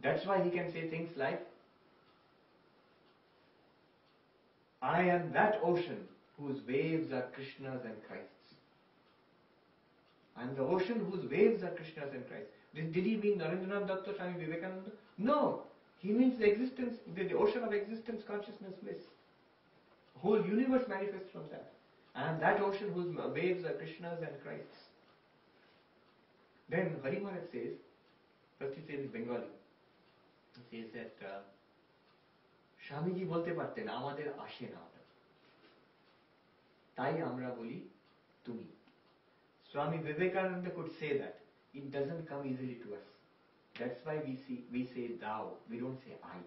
[SPEAKER 1] That's why he can say things like, I am that ocean whose waves are Krishna's and Christ's. I am the ocean whose waves are Krishna's and Christ's. Did he mean Narendranath Datta, Swami Vivekananda? No. He means the existence, the ocean of existence, consciousness, bliss. The whole universe manifests from that. I am that ocean whose waves are Krishna's and Christ's. Then Hari Maharaj says, first he says in Bengali, he says that Swamiji বলতে পারতেন আমাদের আসে না ওটা, তাই আমরা বলি তুমি. Swami Vivekananda could say that it doesn't come easily to us. That's why we say thou, we don't say I.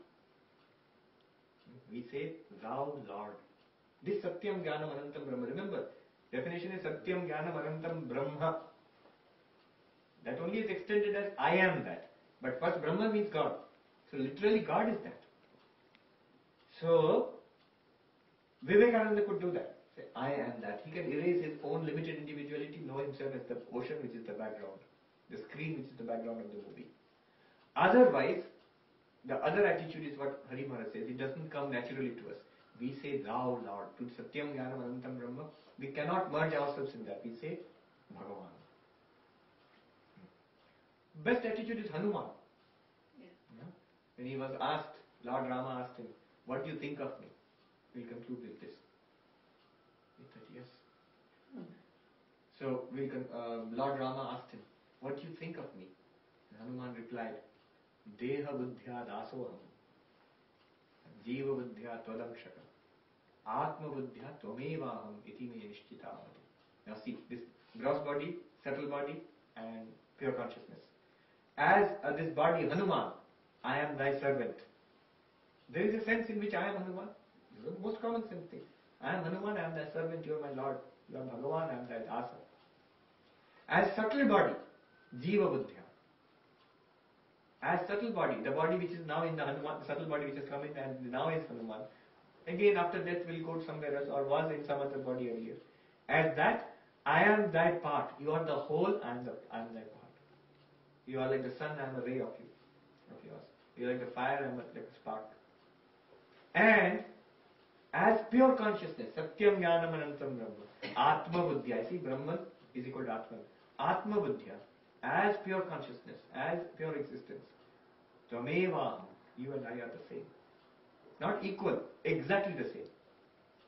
[SPEAKER 1] We say thou Lord. This Satyam Jnanam Anantam Brahma. Remember, definition is Satyam Jnanam Anantam Brahma. That only is extended as I am that. But first Brahma means God. So literally God is that. So Vivekananda could do that. Say, I am that. He can erase his own limited individuality, know himself as the ocean which is the background, the screen which is the background of the movie. Otherwise, the other attitude is what Hari Maharaj says. It doesn't come naturally to us. We say thou Lord. To Satyam Jnanam Anantam Brahma. We cannot merge ourselves in that. We say Bhagavan. Best attitude is Hanuman. Yeah. When he was asked, Lord Rama asked him, what do you think of me? We'll conclude with this. He said yes. So Lord Rama asked him, what do you think of me? And Hanuman replied, Deha buddhya dasoham, Jiva buddhya twadamshaka, Atma buddhya tvamevaham iti me nishtitavati. Now see, this gross body, subtle body and pure consciousness. As this body, Hanuman, I am thy servant. There is a sense in which I am Hanuman. This is the most common sense thing. I am Hanuman, I am thy servant, you are my Lord. You are Bhagavan, I am thy dasa. As subtle body, Jiva buddhya. As subtle body, the body which is now in the Hanuman, the subtle body which has come in and now is Hanuman. Again after death will go somewhere else or was in some other body earlier. As that, I am thy part. You are the whole, I am thy part. You are like the sun, I am a ray of yours. You are like the fire, I am like a spark. And as pure consciousness, Satyam Jnanam Anantam Brahma, Atma Buddhya. See, Brahman is equal to Atman. Atma Buddhya, as pure consciousness, as pure existence. Tvameva, you and I are the same. Not equal, exactly the same.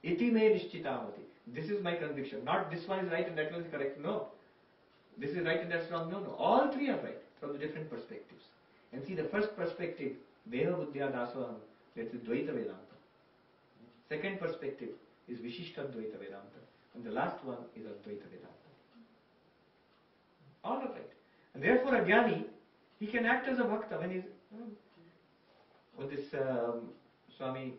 [SPEAKER 1] Iti me nishtitavati. This is my conviction. Not this one is right and that one is correct. No. This is right and that's wrong. No. All three are right from the different perspectives. And see, the first perspective, Deha Buddhya Dasoham, that's the Dvaita Vedanta. Second perspective is Vishishta Dvaita Vedanta. And the last one is Advaita Vedanta. All are right. And therefore a jnani, he can act as a bhakta when he's... When this Swami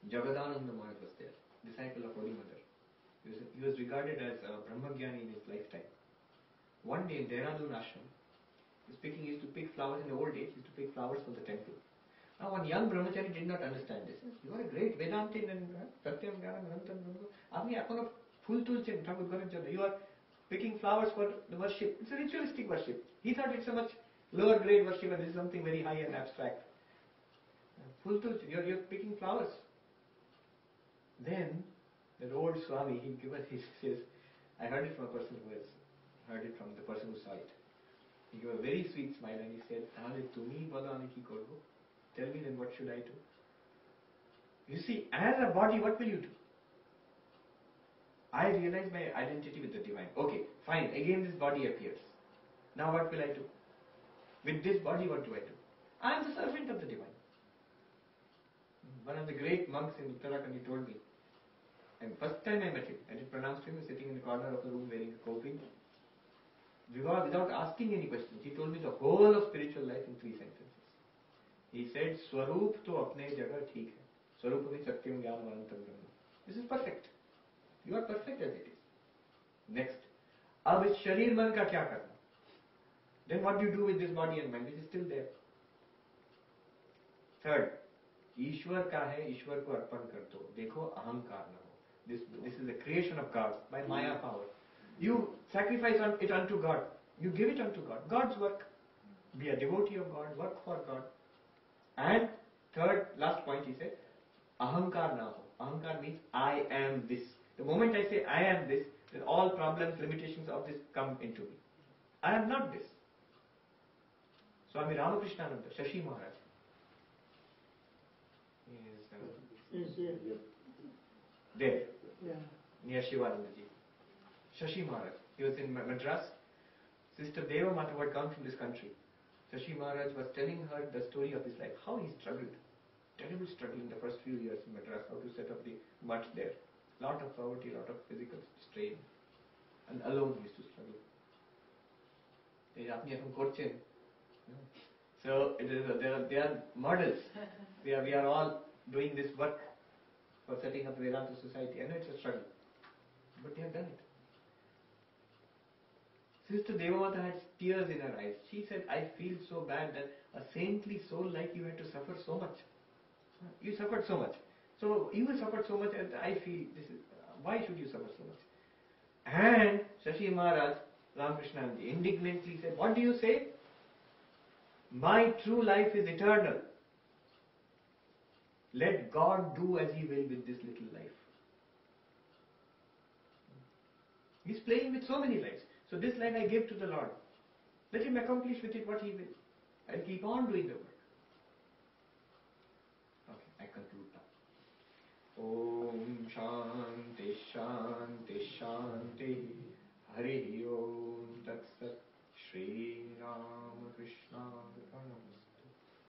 [SPEAKER 1] Jagadananda Maharaj was there, disciple of Holy Mother. He was regarded as a Brahmagyani in his lifetime. One day in Dehradun Ashram, he used to pick flowers in the old days, he used to pick flowers for the temple. Now one young brahmachari did not understand this. You are a great Vedantin and Satyam Jnanam Anantam Brahma. Apni ekhona phul tulchen Thakur Garan Chandra. You are picking flowers for the worship. It's a ritualistic worship. He thought it's a much lower grade worship and this is something very high and abstract. Phul tulchen, you're picking flowers. Then the old Swami, he says, I heard it from a person who has heard it from the person who saw it. He gave a very sweet smile and he said, Tumi bolo ami ki korbo? Tell me then what should I do? You see, as a body, what will you do? I realize my identity with the divine. Okay, fine, again this body appears. Now what will I do? With this body, what do I do? I am the servant of the divine. One of the great monks in Uttarakhand, he told me, and first time I met him, I did pronounce to him, he was sitting in the corner of the room wearing a coping. Without asking any questions, he told me the whole of spiritual life in 3 sentences. He said, Swarup to apne jagah theek hai. Swarup means Satyam Jnanam Anantam Brahma. This is perfect. You are perfect as it is. Next. Ab is sharir man ka kya karna? Then what do you do with this body and mind which is still there? Third. ईश्वर का है, ईश्वर को अर्पण कर दो. देखो अहंकार न हो. This is a creation of God by Maya power. You sacrifice it unto God. You give it unto God. God's work. Be a devotee of God. Work for God. And third, last point, he said, ahankar na ho. Ahankar means I am this. The moment I say I am this, then all problems, limitations of this come into me. I am not this. Swami Sarvapriyananda, Shashi Maharaj. There, near Shivanandaji. Shashi Maharaj. He was in Madras. Sister Deva Mata had come from this country. Shashi Maharaj was telling her the story of his life, how he struggled. Terrible struggle in the first few years in Madras, how to set up the mutt there. Lot of poverty, lot of physical strain. And alone he used to struggle. So they are models. We are all doing this work for setting up Vedanta society. I know it's a struggle, but they have done it. Sister Devamata had tears in her eyes. She said, I feel so bad that a saintly soul like you had to suffer so much. You suffered so much. So you suffered so much and I feel this is, why should you suffer so much? And Shashi Maharaj, Ramakrishna indignantly said, what do you say? My true life is eternal. Let God do as He will with this little life. He's playing with so many lives. So this life I give to the Lord. Let Him accomplish with it what He will. I'll keep on doing the work. Okay, I conclude now. Om Shanti Shanti Shanti Hari Om Tat Sat Shri Ramakrishna Arpanamastu.